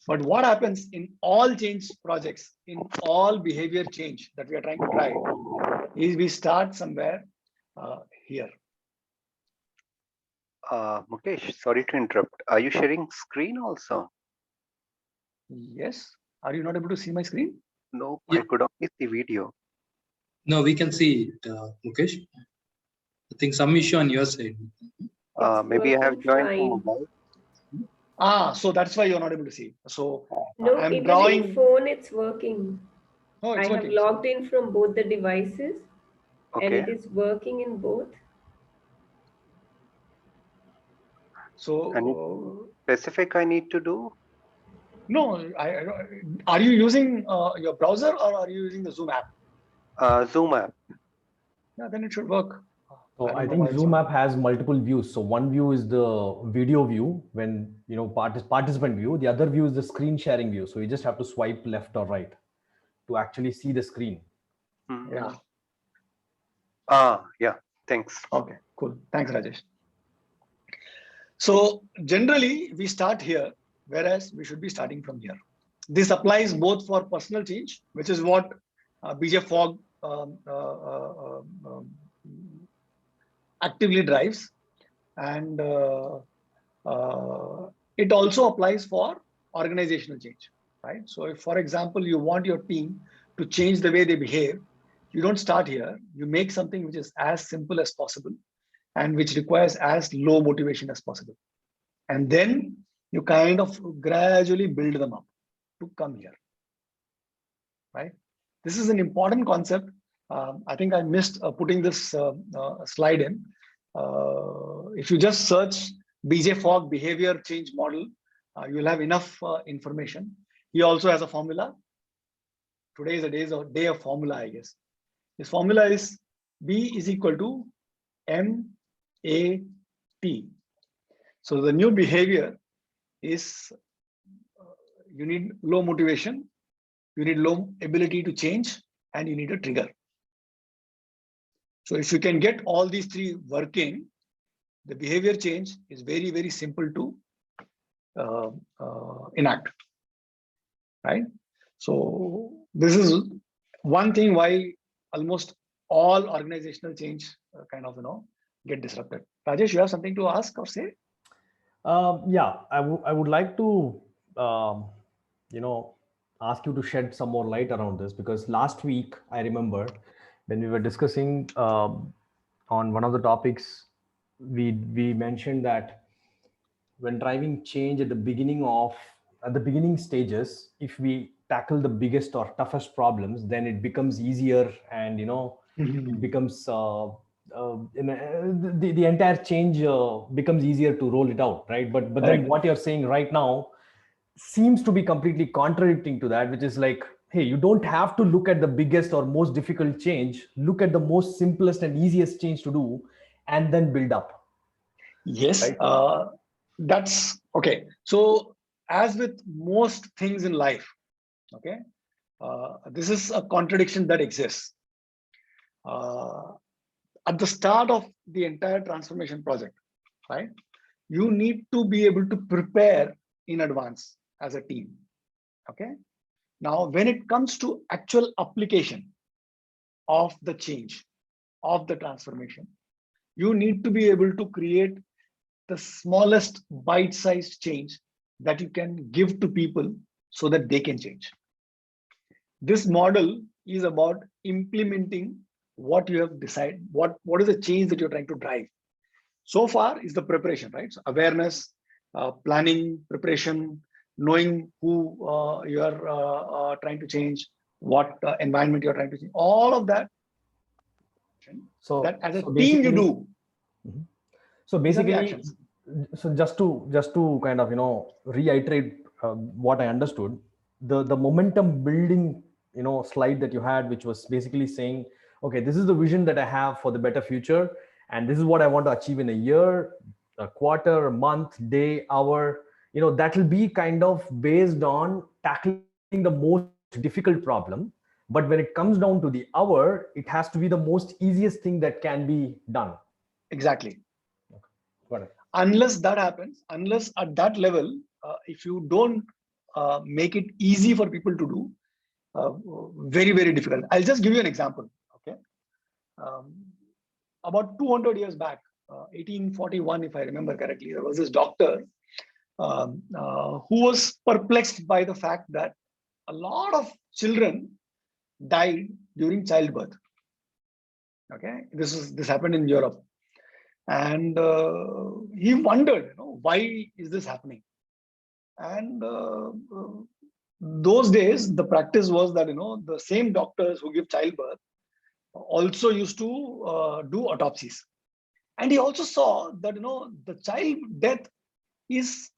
But what happens in all change projects, in all behavior change that we are trying to try, is we start somewhere here.
Mukesh, sorry to interrupt. Are you sharing screen also?
Yes. Are you not able to see my screen?
No,
Yeah.
I could only see video.
No, we can see it, Mukesh. I think some issue on your side.
Maybe I have
working
joined
fine.
from mobile.
So that's why you're not able to see. So
No,
I'm
even
drawing.
in phone it's working.
Oh,
I
it's
have
working.
logged in from both the devices and
Okay.
it is working in both.
So
Specific I need to do?
no, are you using your browser or are you using the Zoom app?
Zoom app.
Yeah, then it should work.
So
don't
I
know
think
why it's
Zoom
not.
app has multiple views. So one view is the video view when participant view. The other view is the screen sharing view. So you just have to swipe left or right to actually see the screen.
Hmm.
Yeah.
Yeah. Thanks.
Okay, cool. Thanks, Rajesh. So generally we start here, whereas we should be starting from here. This applies both for personal change, which is what BJ Fogg actively drives, and it also applies for organizational change, right? So if, for example, you want your team to change the way they behave, you don't start here. You make something which is as simple as possible and which requires as low motivation as possible. And then you kind of gradually build them up to come here, right? This is an important concept. I think I missed putting this slide in. If you just search BJ Fogg behavior change model, you'll have enough information. He also has a formula. Today is a day of formula, I guess. His formula is B is equal to MAT. So the new behavior is you need low motivation, you need low ability to change, and you need a trigger. So if you can get all these three working, the behavior change is very, very simple to enact, right? So this is one thing why almost all organizational change kind of, get disrupted. Rajesh, you have something to ask or say?
Yeah, I would like to, ask you to shed some more light around this, because last week I remember when we were discussing on one of the topics, we mentioned that when driving change at the beginning stages, if we tackle the biggest or toughest problems, then it becomes easier, and it becomes the entire change becomes easier to roll it out, right? But then
Correct.
what you're saying right now seems to be completely contradicting to that, which is like, hey, you don't have to look at the biggest or most difficult change. Look at the most simplest and easiest change to do, and then build up.
Yes,
Right.
that's okay. So as with most things in life, okay, this is a contradiction that exists. At the start of the entire transformation project, right, you need to be able to prepare in advance as a team. Okay. Now, when it comes to actual application of the change, of the transformation, you need to be able to create the smallest bite-sized change that you can give to people so that they can change. This model is about implementing what you have decided, what is the change that you're trying to drive. So far is the preparation, right? So awareness, planning, preparation, knowing who you are trying to change, what environment you're trying to change, all of that.
So
that as a
so
team you
basically-
do.
So
These are the
basically,
actions.
so just to kind of reiterate what I understood, the momentum building slide that you had, which was basically saying, okay, this is the vision that I have for the better future, and this is what I want to achieve in a year, a quarter, a month, day, hour. That will be kind of based on tackling the most difficult problem. But when it comes down to the hour, it has to be the most easiest thing that can be done.
Exactly.
Got it.
Unless that happens, unless at that level, if you don't make it easy for people to do, very, very difficult. I'll just give you an example. Okay. About 200 years back, 1841, if I remember correctly, there was this doctor who was perplexed by the fact that a lot of children died during childbirth. Okay, this happened in Europe, and he wondered, why is this happening? And those days, the practice was that the same doctors who give childbirth also used to do autopsies, and he also saw that the child death is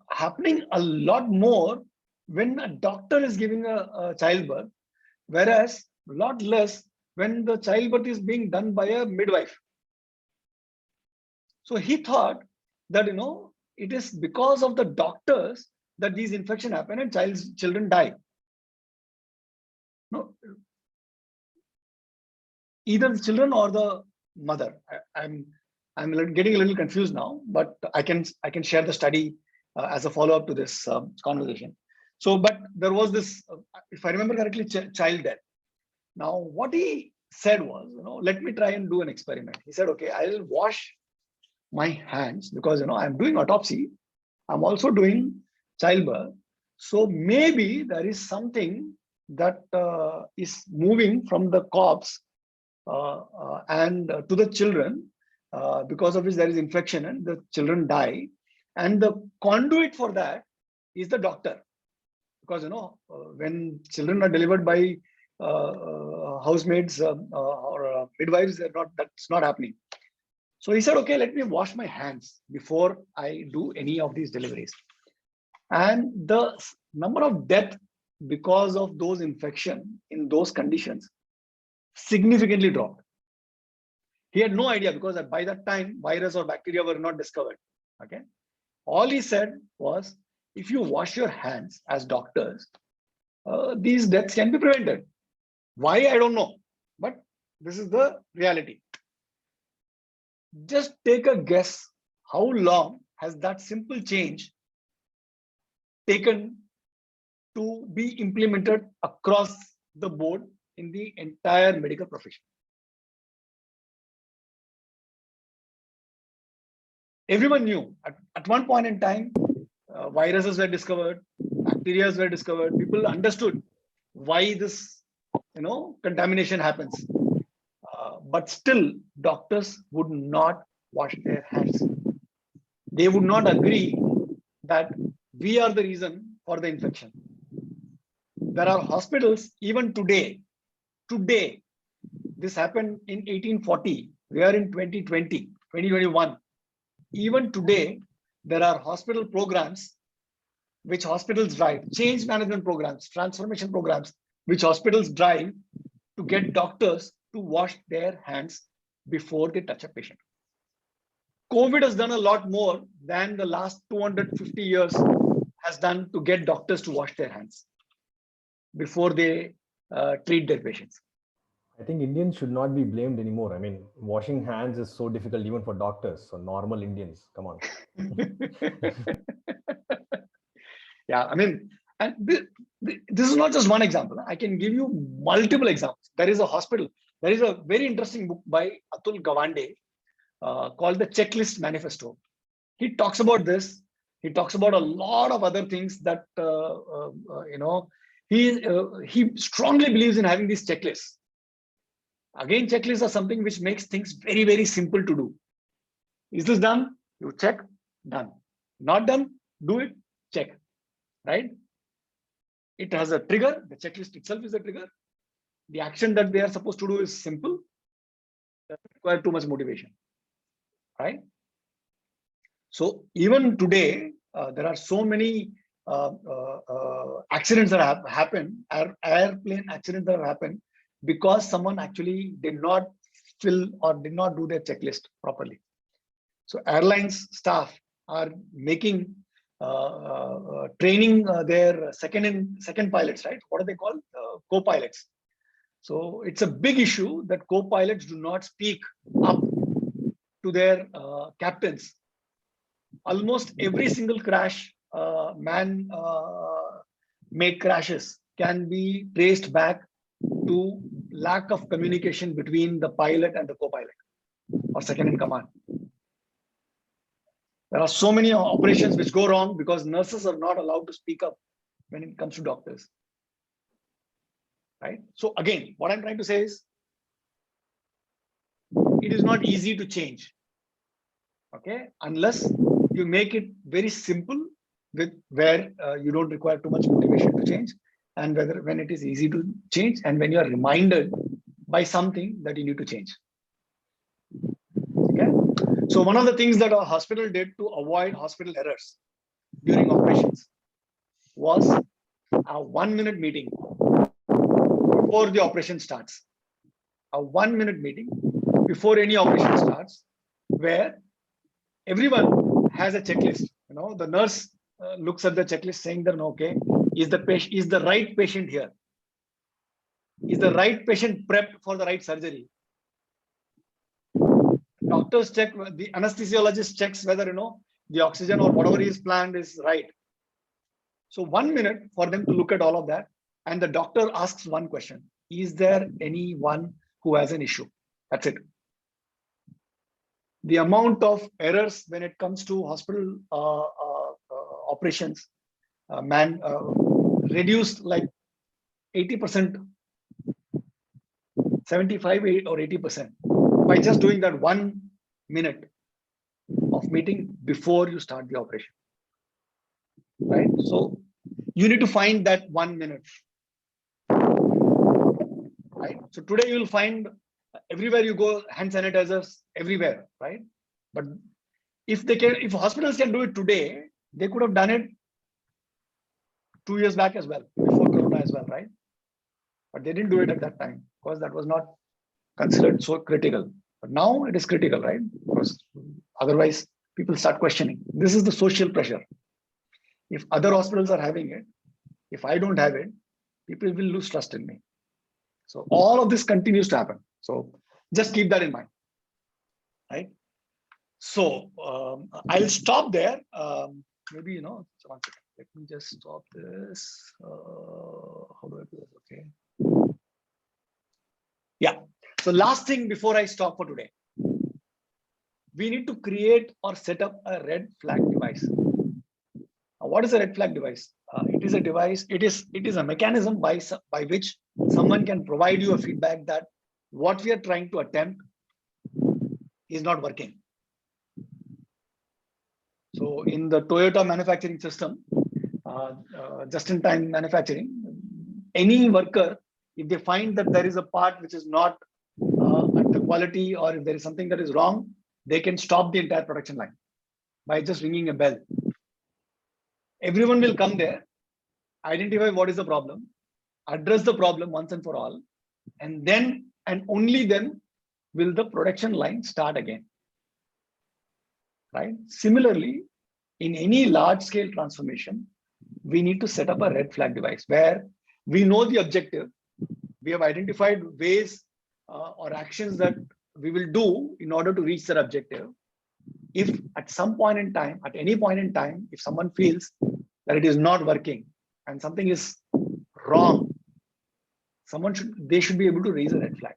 happening a lot more when a doctor is giving a childbirth, whereas a lot less when the childbirth is being done by a midwife. So he thought that it is because of the doctors that these infections happen and children die. No, either the children or the mother. I'm getting a little confused now, but I can share the study as a follow up to this conversation. So, but there was this, if I remember correctly, child death. Now, what he said was, let me try and do an experiment. He said, okay, I'll wash my hands because I'm doing autopsy. I'm also doing childbirth. So maybe there is something that is moving from the corpse and to the children, because of which there is infection and the children die. And the conduit for that is the doctor. Because when children are delivered by housemaids or midwives, that's not happening. So he said, okay, let me wash my hands before I do any of these deliveries. And the number of death because of those infection in those conditions significantly dropped. He had no idea because by that time, virus or bacteria were not discovered. Okay. All he said was, if you wash your hands as doctors, these deaths can be prevented. Why? I don't know. But this is the reality. Just take a guess how long has that simple change taken to be implemented across the board in the entire medical profession. Everyone knew at one point in time, viruses were discovered, bacteria were discovered. People understood why this, contamination happens. But still, doctors would not wash their hands. They would not agree that we are the reason for the infection. There are hospitals even today. Today, this happened in 1840. We are in 2020, 2021. Even today, there are hospital programs which hospitals drive, change management programs, transformation programs, which hospitals drive to get doctors to wash their hands before they touch a patient. COVID has done a lot more than the last 250 years has done to get doctors to wash their hands before they treat their patients.
I think Indians should not be blamed anymore. I mean, washing hands is so difficult even for doctors. So normal Indians, come on.
Yeah, I mean, and this is not just one example. I can give you multiple examples. There is a hospital. There is a very interesting book by Atul Gawande called The Checklist Manifesto. He talks about this. He talks about a lot of other things that he strongly believes in having these checklists. Again, checklists are something which makes things very, very simple to do. Is this done? You check, done. Not done, do it, check. Right? It has a trigger. The checklist itself is a trigger. The action that they are supposed to do is simple. Doesn't require too much motivation. Right? So even today, there are so many accidents that have happened, airplane accidents that have happened because someone actually did not fill or did not do their checklist properly. So airlines staff are making training their second pilots, right? What are they called? Co-pilots. So it's a big issue that co-pilots do not speak up to their captains. Almost every single crash, man-made crashes can be traced back to lack of communication between the pilot and the co-pilot or second in command. There are so many operations which go wrong because nurses are not allowed to speak up when it comes to doctors. Right? So again, what I'm trying to say is, it is not easy to change. Okay, unless you make it very simple, with where you don't require too much motivation to change, and when it is easy to change, and when you are reminded by something that you need to change. Okay, so one of the things that a hospital did to avoid hospital errors during operations was a 1-minute meeting before the operation starts. A 1-minute meeting before any operation starts, where everyone has a checklist. You know, the nurse looks at the checklist saying that, okay, is the right patient here? Is the right patient prepped for the right surgery? Doctors check, the anesthesiologist checks whether, the oxygen or whatever is planned is right. So 1 minute for them to look at all of that. And the doctor asks one question: is there anyone who has an issue? That's it. The amount of errors when it comes to hospital operations, reduced like 80%, 75 or 80% by just doing that 1 minute of meeting before you start the operation. Right? So you need to find that 1 minute. Right? So today you will find everywhere you go hand sanitizers everywhere, right? But if hospitals can do it today, they could have done it 2 years back as well, before Corona as well, right? But they didn't do it at that time because that was not considered so critical. But now it is critical, right? Because otherwise people start questioning. This is the social pressure. If other hospitals are having it, if I don't have it, people will lose trust in me. So all of this continues to happen. So just keep that in mind, right? So I'll stop there. Maybe, so 1 second. Let me just stop this. How do I do this? Okay. Yeah. So last thing before I stop for today, we need to create or set up a red flag device. Now, what is a red flag device? It is a device. It is a mechanism by which someone can provide you a feedback that what we are trying to attempt is not working. So in the Toyota manufacturing system, just-in-time manufacturing, any worker, if they find that there is a part which is not at the quality, or if there is something that is wrong, they can stop the entire production line by just ringing a bell. Everyone will come there, identify what is the problem, address the problem once and for all, and then and only then will the production line start again. Right? Similarly, in any large scale transformation, we need to set up a red flag device where we know the objective. We have identified ways or actions that we will do in order to reach that objective. If at some point in time, at any point in time, if someone feels that it is not working and something is wrong, they should be able to raise a red flag.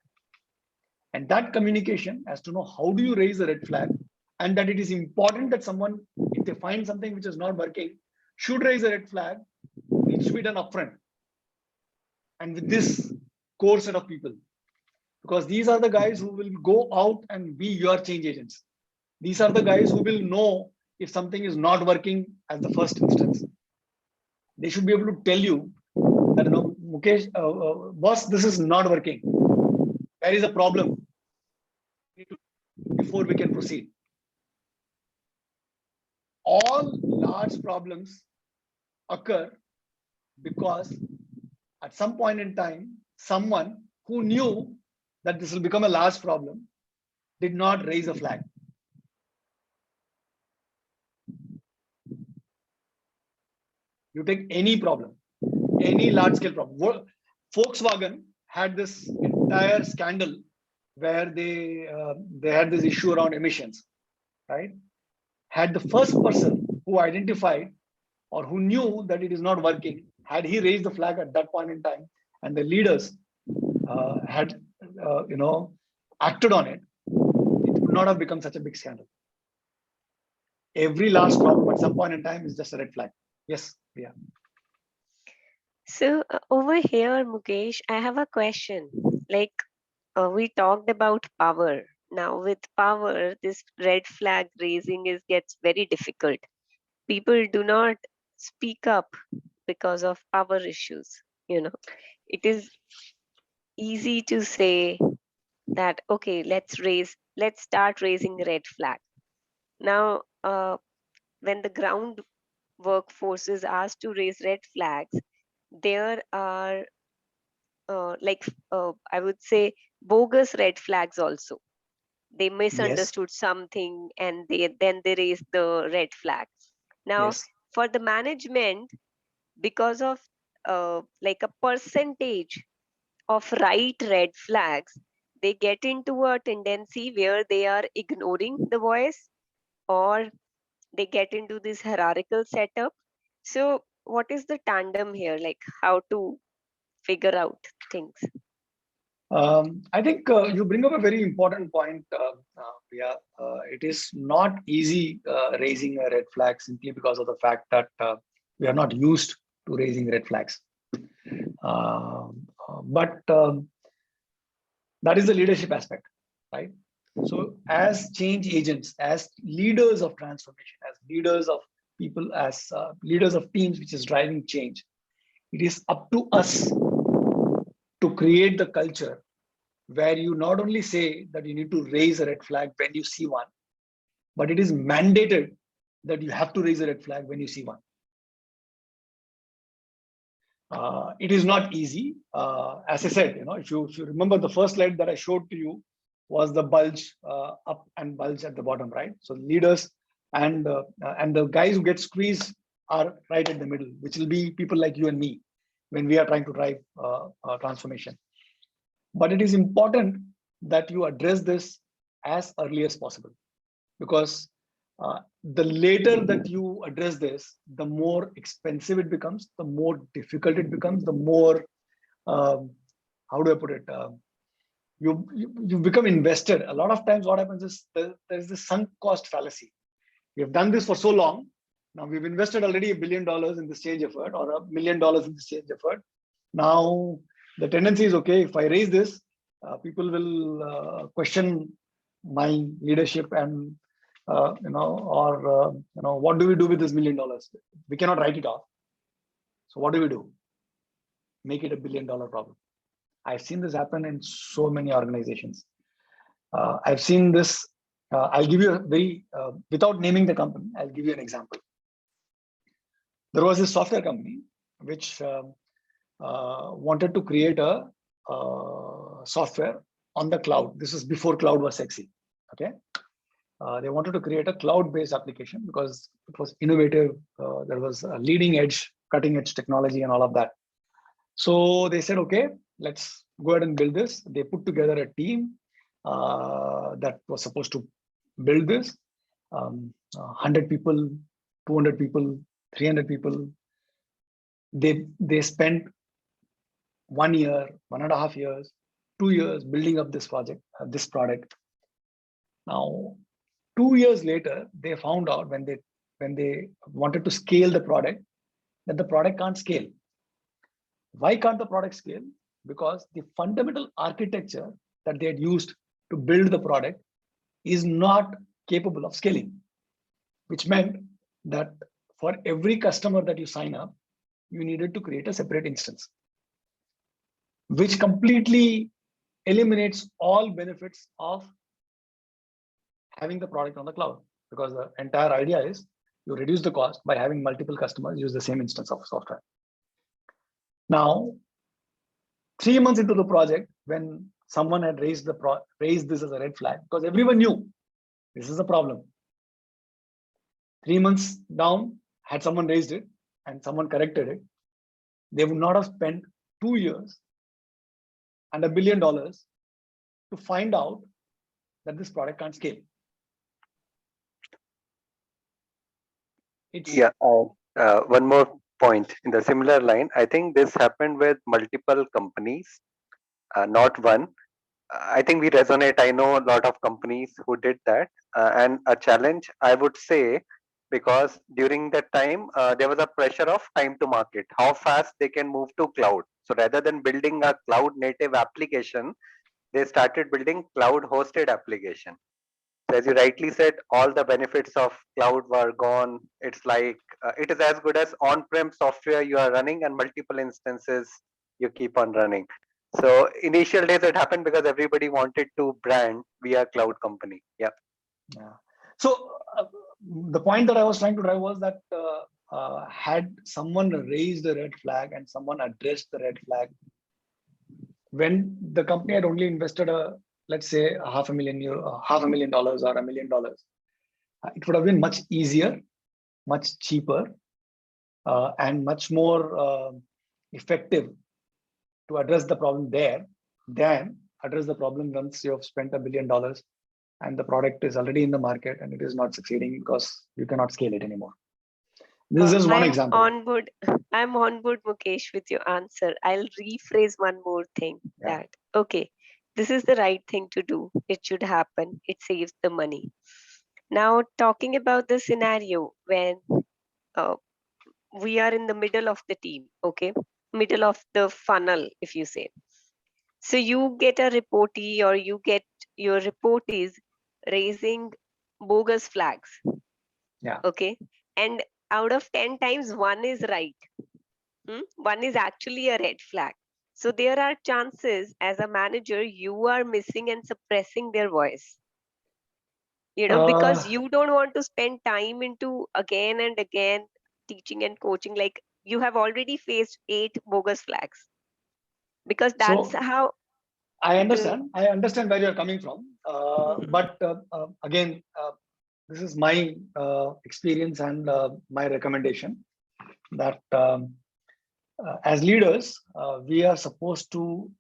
And that communication as to know how do you raise a red flag, and that it is important that someone, if they find something which is not working, should raise a red flag, needs to be done upfront. And with this core set of people, because these are the guys who will go out and be your change agents. These are the guys who will know if something is not working at the first instance. They should be able to tell you that, no, Mukesh, boss, this is not working. There is a problem before we can proceed. All large problems occur because at some point in time, someone who knew that this will become a large problem did not raise a flag. You take any problem, any large scale problem. Volkswagen had this entire scandal where they had this issue around emissions, right? Had the first person who identified or who knew that it is not working, had he raised the flag at that point in time, and the leaders had acted on it, it would not have become such a big scandal. Every last problem at some point in time is just a red flag. Yes, Priya.
So over here, Mukesh, I have a question. Like we talked about power. Now with power, this red flag raising gets very difficult. People do not speak up because of power issues. It is easy to say that, okay, let's start raising red flag. Now, when the ground workforce is asked to raise red flags, there are I would say bogus red flags also. They misunderstood something and then they raised the red flag. Now, for the management, because of like a percentage of right red flags, they get into a tendency where they are ignoring the voice, or they get into this hierarchical setup. So what is the tandem here, like how to figure out things?
I think you bring up a very important point, Priya. It is not easy raising a red flag simply because of the fact that we are not used to raising red flags. But that is the leadership aspect, right? So as change agents, as leaders of transformation, as leaders of people, as leaders of teams which is driving change, it is up to us to create the culture where you not only say that you need to raise a red flag when you see one, but it is mandated that you have to raise a red flag when you see one. It is not easy. As I said, if you remember, the first slide that I showed to you was the bulge up and bulge at the bottom, right? So leaders and the guys who get squeezed are right in the middle, which will be people like you and me when we are trying to drive transformation. But it is important that you address this as early as possible, because the later that you address this, the more expensive it becomes, the more difficult it becomes, the more, how do I put it? You become invested. A lot of times what happens is there's this sunk cost fallacy. We have done this for so long. Now we've invested already $1 billion in this change effort, or $1 million in this change effort. Now the tendency is, okay, if I raise this, people will question my leadership and what do we do with this $1 million? We cannot write it off. So what do we do? Make it $1 billion problem. I've seen this happen in so many organizations. I've seen this. I'll give you a very, without naming the company, I'll give you an example. There was this software company which wanted to create a software on the cloud. This was before cloud was sexy. Okay, they wanted to create a cloud-based application because it was innovative. There was a leading edge, cutting edge technology and all of that. So they said, okay, let's go ahead and build this. They put together a team that was supposed to build this. 100 people, 200 people, 300 people. They spent 1 year, 1.5 years, 2 years building up this project, this product. Now, 2 years later, they found out when they wanted to scale the product that the product can't scale. Why can't the product scale? Because the fundamental architecture that they had used to build the product is not capable of scaling, which meant that for every customer that you sign up, you needed to create a separate instance, which completely eliminates all benefits of having the product on the cloud, because the entire idea is you reduce the cost by having multiple customers use the same instance of software. Now, 3 months into the project, when someone had raised this as a red flag, because everyone knew this is a problem. 3 months down, had someone raised it and someone corrected it, they would not have spent 2 years and $1 billion to find out that this product can't scale.
Yeah, one more point in the similar line. I think this happened with multiple companies, not one. I think we resonate. I know a lot of companies who did that, and a challenge, I would say, because during that time there was a pressure of time to market, how fast they can move to cloud. So rather than building a cloud native application, they started building cloud hosted application. So as you rightly said, all the benefits of cloud were gone. It's like it is as good as on-prem software you are running and multiple instances you keep on running. So initial days it happened because everybody wanted to brand via cloud company. Yeah.
So the point that I was trying to drive was that had someone raised a red flag and someone addressed the red flag, when the company had only invested let's say $500,000, $500,000 or $1 million, it would have been much easier, much cheaper, and much more effective to address the problem there than address the problem once you have spent $1 billion and the product is already in the market and it is not succeeding because you cannot scale it anymore. This is just one example.
I'm on board, Mukesh, with your answer. I'll rephrase one more thing. That okay, this is the right thing to do. It should happen. It saves the money. Now, talking about the scenario when we are in the middle of the team, okay, middle of the funnel, if you say. So you get a reportee or you get your reportees raising bogus flags.
Yeah.
Okay. And out of 10 times, one is right. One is actually a red flag. So there are chances as a manager, you are missing and suppressing their voice. You know, because you don't want to spend time into again and again teaching and coaching. Like you have already faced 8 bogus flags. Because that's how
I understand where you're coming from. But again, this is my experience and my recommendation that as leaders, we are supposed to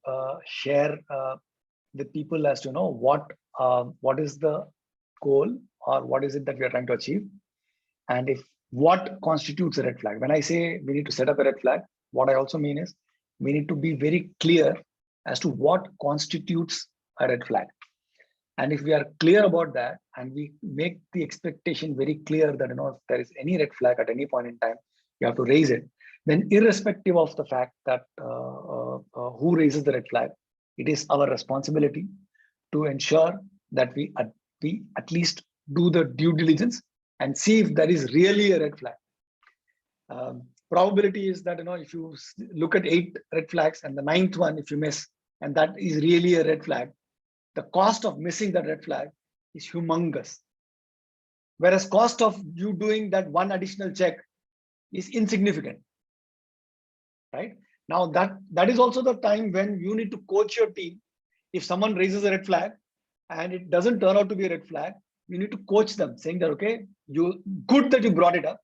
share with people as to know what is the goal or what is it that we are trying to achieve, and if what constitutes a red flag. When I say we need to set up a red flag, what I also mean is we need to be very clear as to what constitutes a red flag. And if we are clear about that and we make the expectation very clear that, if there is any red flag at any point in time, you have to raise it, then irrespective of the fact that who raises the red flag, it is our responsibility to ensure that we at least do the due diligence and see if there is really a red flag. Probability is that, if you look at 8 red flags and the 9th one, if you miss, and that is really a red flag, the cost of missing that red flag is humongous. Whereas cost of you doing that one additional check is insignificant, right? Now that is also the time when you need to coach your team. If someone raises a red flag and it doesn't turn out to be a red flag, you need to coach them, saying that, okay, good that you brought it up.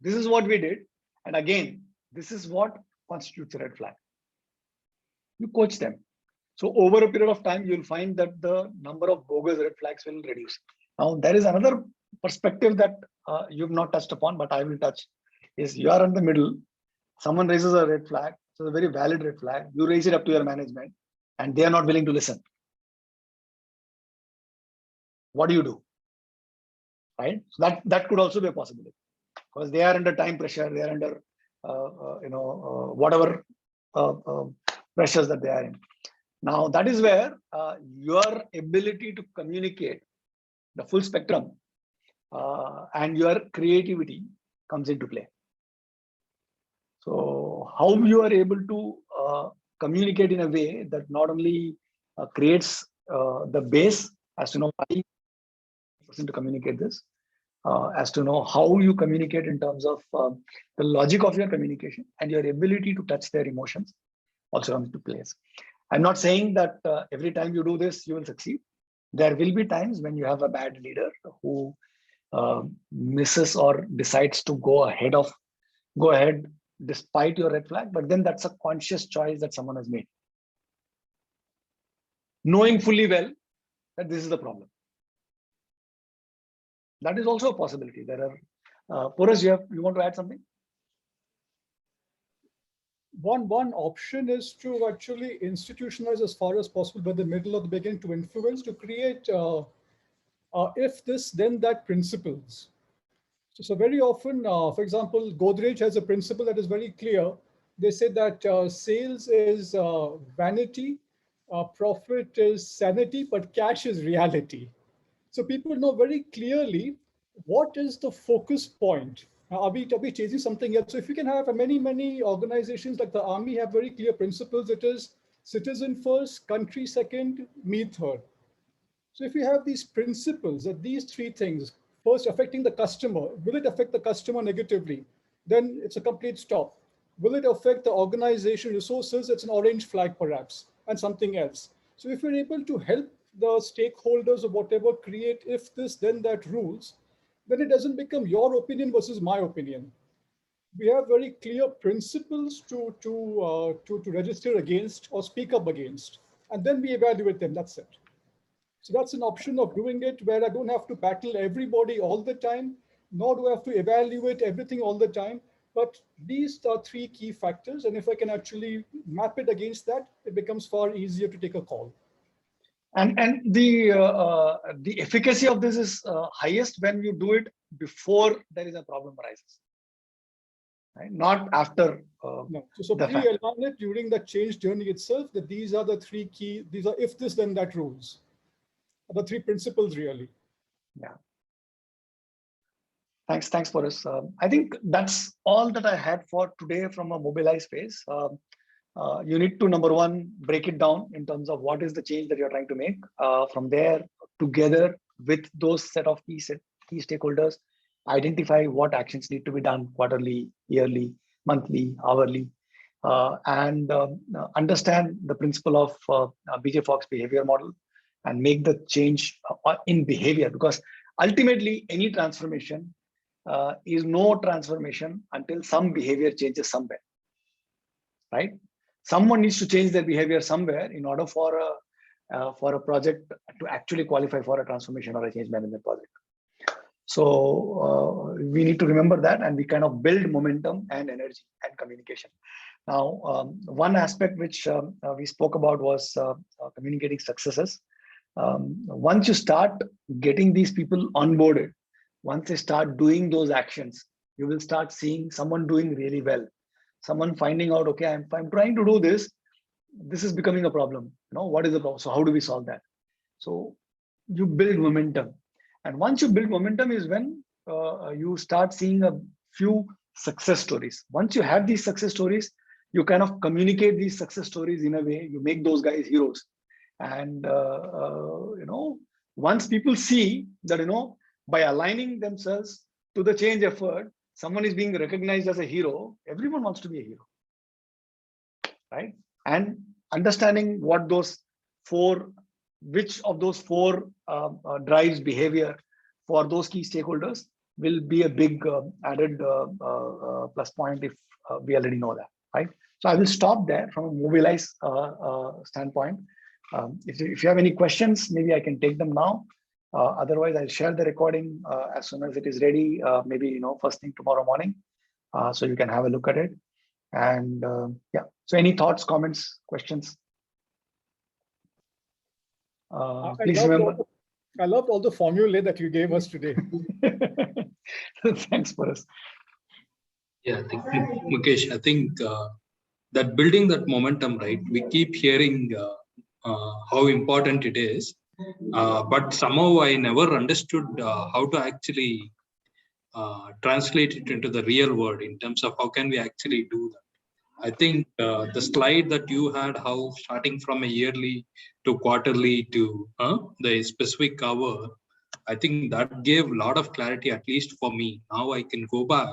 This is what we did. And again, this is what constitutes a red flag. You coach them. So over a period of time, you'll find that the number of bogus red flags will reduce. Now, there is another perspective that you've not touched upon, but I will touch, is you are in the middle. Someone raises a red flag. So a very valid red flag. You raise it up to your management and they are not willing to listen. What do? Right? So that could also be a possibility, because they are under time pressure. They are under, whatever pressures that they are in. Now, that is where your ability to communicate the full spectrum and your creativity comes into play. So how you are able to communicate in a way that not only creates the base as to know why to communicate this, as to know how you communicate in terms of the logic of your communication and your ability to touch their emotions also comes into place. I'm not saying that every time you do this, you will succeed. There will be times when you have a bad leader who misses or decides to go ahead despite your red flag, but then that's a conscious choice that someone has made, knowing fully well that this is the problem. That is also a possibility. There are, Porus, you want to add something?
One option is to actually institutionalize as far as possible by the middle or the beginning to influence, to create if this, then that principles. So very often, for example, Godrej has a principle that is very clear. They say that sales is vanity, profit is sanity, but cash is reality. So people know very clearly what is the focus point. Now, are we chasing something else? So if you can have many organizations like the army have very clear principles, it is citizen first, country second, me third. So if you have these principles that these three things, first affecting the customer, will it affect the customer negatively? Then it's a complete stop. Will it affect the organization resources? It's an orange flag perhaps, and something else. So if you're able to help the stakeholders or whatever create if this, then that rules, then it doesn't become your opinion versus my opinion. We have very clear principles to register against or speak up against, and then we evaluate them. That's it. So that's an option of doing it where I don't have to battle everybody all the time, nor do I have to evaluate everything all the time. But these are three key factors, and if I can actually map it against that, it becomes far easier to take a call.
And the efficacy of this is highest when you do it before there is a problem arises, right? Not after.
No. So pre-align it during the change journey itself. That these are the three key. These are if this then that rules. The three principles really.
Yeah. Thanks, Porus. I think that's all that I had for today from a Mobilize space. You need to, number one, break it down in terms of what is the change that you're trying to make. From there, together with those set of key stakeholders, identify what actions need to be done quarterly, yearly, monthly, hourly, and understand the principle of BJ Fog's behavior model and make the change in behavior, because ultimately any transformation is no transformation until some behavior changes somewhere, right? Someone needs to change their behavior somewhere in order for a project to actually qualify for a transformation or a change management project. So we need to remember that, and we kind of build momentum and energy and communication. Now, one aspect which we spoke about was communicating successes. Once you start getting these people onboarded, once they start doing those actions, you will start seeing someone doing really well. Someone finding out, okay, I'm trying to do this. This is becoming a problem. You know, what is the problem? So how do we solve that? So you build momentum. And once you build momentum is when you start seeing a few success stories. Once you have these success stories, you kind of communicate these success stories in a way, you make those guys heroes. And, once people see that, by aligning themselves to the change effort, someone is being recognized as a hero, everyone wants to be a hero. right? And understanding what those four, which of those four drives behavior for those key stakeholders will be a big added plus point if we already know that, right? So I will stop there from a mobilize standpoint. If you have any questions, maybe I can take them now. Otherwise, I'll share the recording as soon as it is ready. Maybe first thing tomorrow morning, so you can have a look at it. And yeah, so any thoughts, comments, questions? Please remember.
I loved all the formulae that you gave us today.
Thanks, Paras.
Yeah, I think, Mukesh, I think that building that momentum, right? We keep hearing how important it is, but somehow I never understood how to actually translate it into the real world in terms of how can we actually do that. I think the slide that you had, how starting from a yearly to quarterly to the specific hour, I think that gave a lot of clarity, at least for me. Now I can go back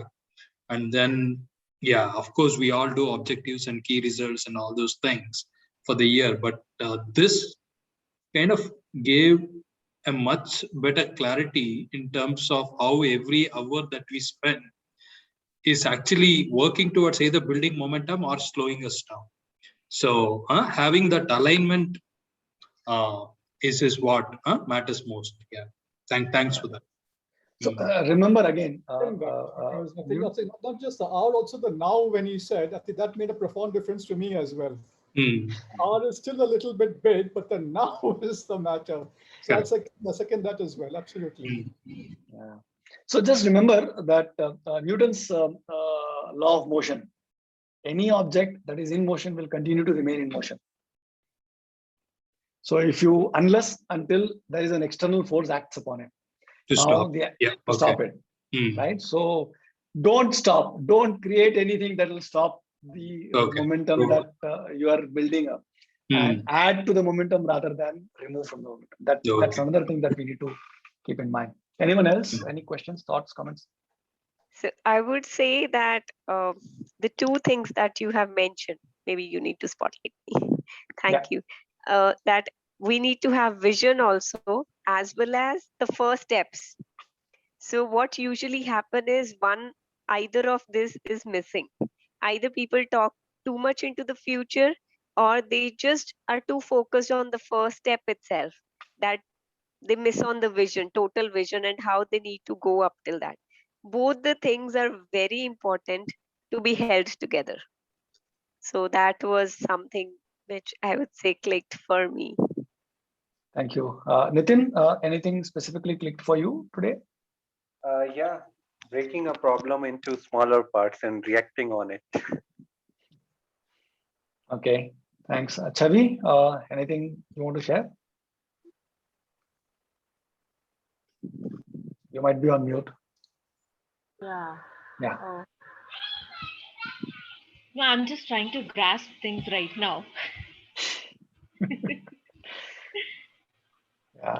and then, yeah, of course, we all do objectives and key results and all those things for the year. But this kind of gave a much better clarity in terms of how every hour that we spend is actually working towards either building momentum or slowing us down. So having that alignment is what matters most. Yeah. Thanks for that.
So remember again,
not just the hour, also the now when he said, I think that made a profound difference to me as well. Hour is still a little bit big, but the now is the matter. So that's like the second that as well. Absolutely.
Yeah. So just remember that Newton's law of motion, any object that is in motion will continue to remain in motion. So unless until there is an external force acts upon it.
To stop,
stop it, right? So don't stop. Don't create anything that will stop the momentum that you are building up, and add to the momentum rather than remove from the momentum. That's another thing that we need to keep in mind. Anyone else? Any questions, thoughts, comments?
So I would say that the two things that you have mentioned, maybe you need to spotlight me. Thank you. That we need to have vision also, as well as the first steps. So what usually happen is either of this is missing. Either people talk too much into the future, or they just are too focused on the first step itself, that they miss on the vision, total vision, and how they need to go up till that. Both the things are very important to be held together. So that was something which I would say clicked for me.
Thank you. Nitin, anything specifically clicked for you today?
Yeah, breaking a problem into smaller parts and reacting on it.
Okay, thanks. Chavi, anything you want to share? You might be on mute.
Yeah.
Yeah.
No, I'm just trying to grasp things right now.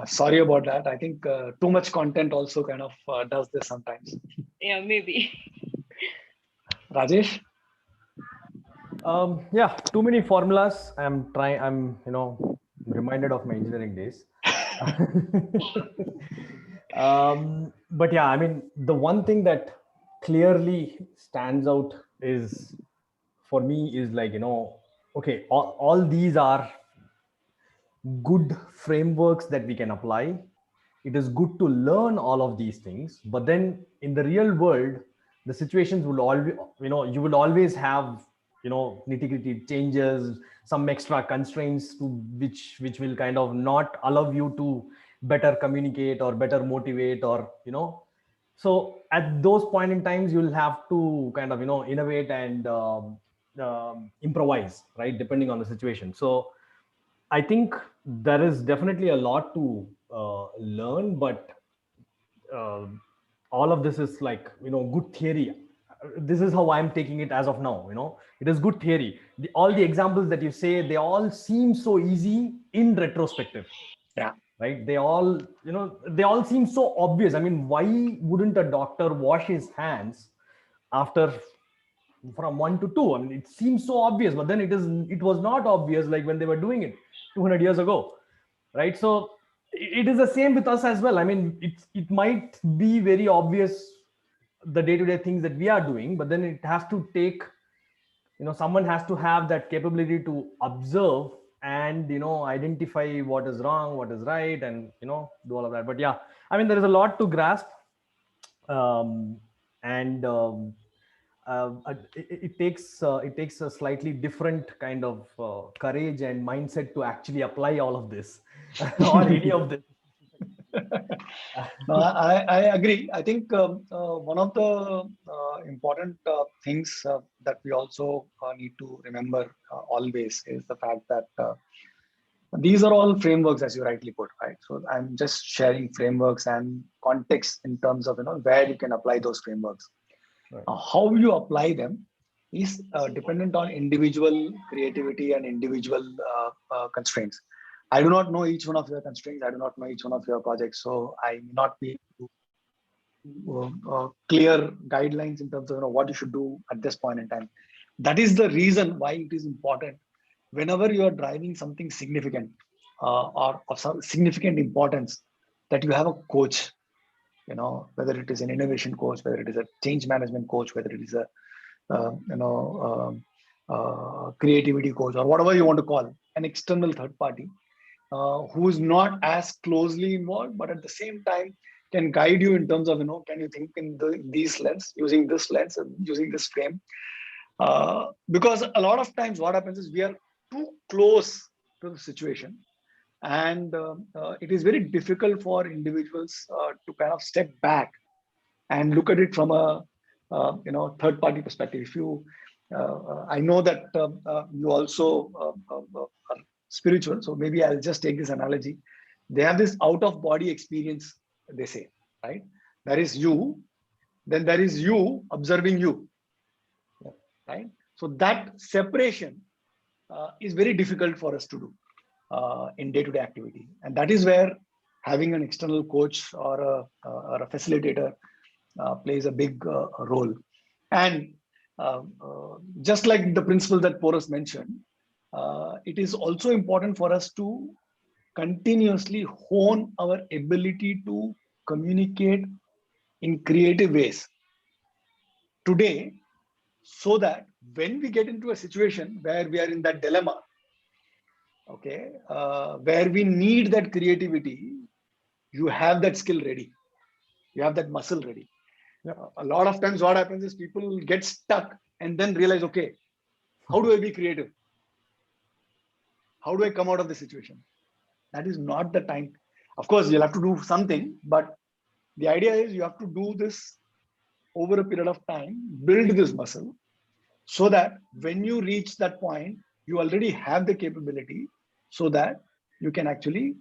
Sorry about that. I think too much content also kind of does this sometimes.
Yeah, maybe.
Rajesh?
Yeah, too many formulas. I'm reminded of my engineering days. But yeah, I mean, the one thing that clearly stands out is, for me, is like, okay, all these are good frameworks that we can apply. It is good to learn all of these things, but then in the real world, the situations will always, you will always have, nitty-gritty changes, some extra constraints to which will kind of not allow you to better communicate or better motivate, or so at those point in times you'll have to kind of innovate and improvise, right, depending on the situation. So I think there is definitely a lot to learn, but all of this is like, good theory. This is how I'm taking it as of now. It is good theory. All the examples that you say, they all seem so easy in retrospective.
Yeah.
Right. They all, they all seem so obvious. I mean, why wouldn't a doctor wash his hands after from 1 to 2. I mean, it seems so obvious, but then it was not obvious like when they were doing it 200 years ago, right? So it is the same with us as well. I mean, it might be very obvious, the day-to-day things that we are doing, but then it has to take, someone has to have that capability to observe and identify what is wrong, what is right, and do all of that. But yeah, I mean, there is a lot to grasp, and it takes a slightly different kind of courage and mindset to actually apply all of this or any of this.
No, I agree. I think one of the important things that we also need to remember always is the fact that these are all frameworks, as you rightly put, right? So I'm just sharing frameworks and context in terms of where you can apply those frameworks.
Right.
How you apply them is dependent on individual creativity and individual constraints. I do not know each one of your constraints. I do not know each one of your projects. So I may not be clear guidelines in terms of what you should do at this point in time. That is the reason why it is important whenever you are driving something significant or of some significant importance, that you have a coach, whether it is an innovation coach, whether it is a change management coach, whether it is a creativity coach, or whatever you want to call an external third party who is not as closely involved, but at the same time can guide you in terms of can you think in these lens, using this lens and using this frame, because a lot of times what happens is we are too close to the situation, and it is very difficult for individuals to kind of step back and look at it from a third party perspective. If you I know that you also are spiritual, so maybe I'll just take this analogy. They have this out of body experience, they say, right? There is you, then there is you observing you, right? So that separation is very difficult for us to do in day-to-day activity, and that is where having an external coach or a facilitator plays a big role. And just like the principle that Porus mentioned, it is also important for us to continuously hone our ability to communicate in creative ways today, so that when we get into a situation where we are in that dilemma, okay, where we need that creativity, you have that skill ready, you have that muscle ready. A lot of times what happens is people get stuck and then realize, okay, how do I be creative? How do I come out of the situation? That is not the time. Of course, you'll have to do something, but the idea is you have to do this over a period of time, build this muscle, so that when you reach that point, you already have the capability so that you can actually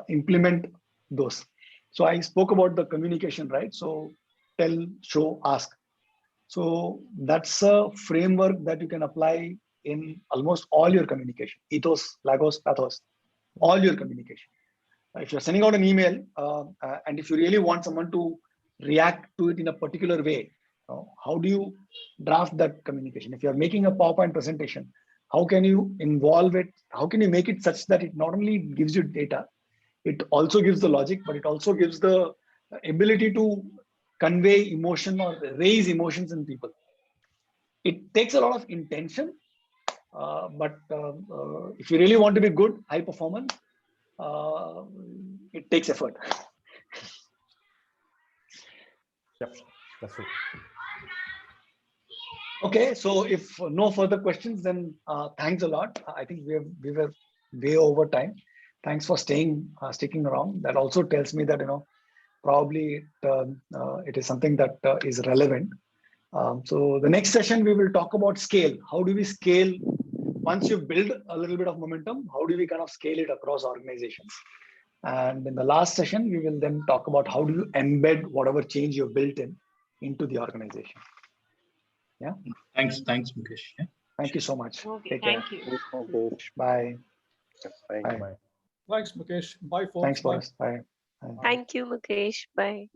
implement those. So I spoke about the communication, right? So tell, show, ask. So that's a framework that you can apply in almost all your communication, ethos, logos, pathos, all your communication. If you're sending out an email, and if you really want someone to react to it in a particular way, how do you draft that communication? If you're making a PowerPoint presentation, how can you involve it? How can you make it such that it not only gives you data, it also gives the logic, but it also gives the ability to convey emotion or raise emotions in people. It takes a lot of intention, but if you really want to be good, high performance, it takes effort.
Yep, that's true.
Okay, so if no further questions, then thanks a lot. I think we were way over time. Thanks for sticking around. That also tells me that probably it is something that is relevant. So the next session we will talk about scale. How do we scale once you build a little bit of momentum? How do we kind of scale it across organizations? And in the last session, we will then talk about how do you embed whatever change you've built into the organization. Yeah.
Thanks, Mukesh. Yeah.
Thank you so much.
Okay,
Take care.
thank you.
Okay.
Bye.
Bye.
Bye.
Bye.
Thanks, Mukesh. Bye, folks.
Thanks,
Bye.
Boris. Bye.
Thank you, Mukesh. Bye.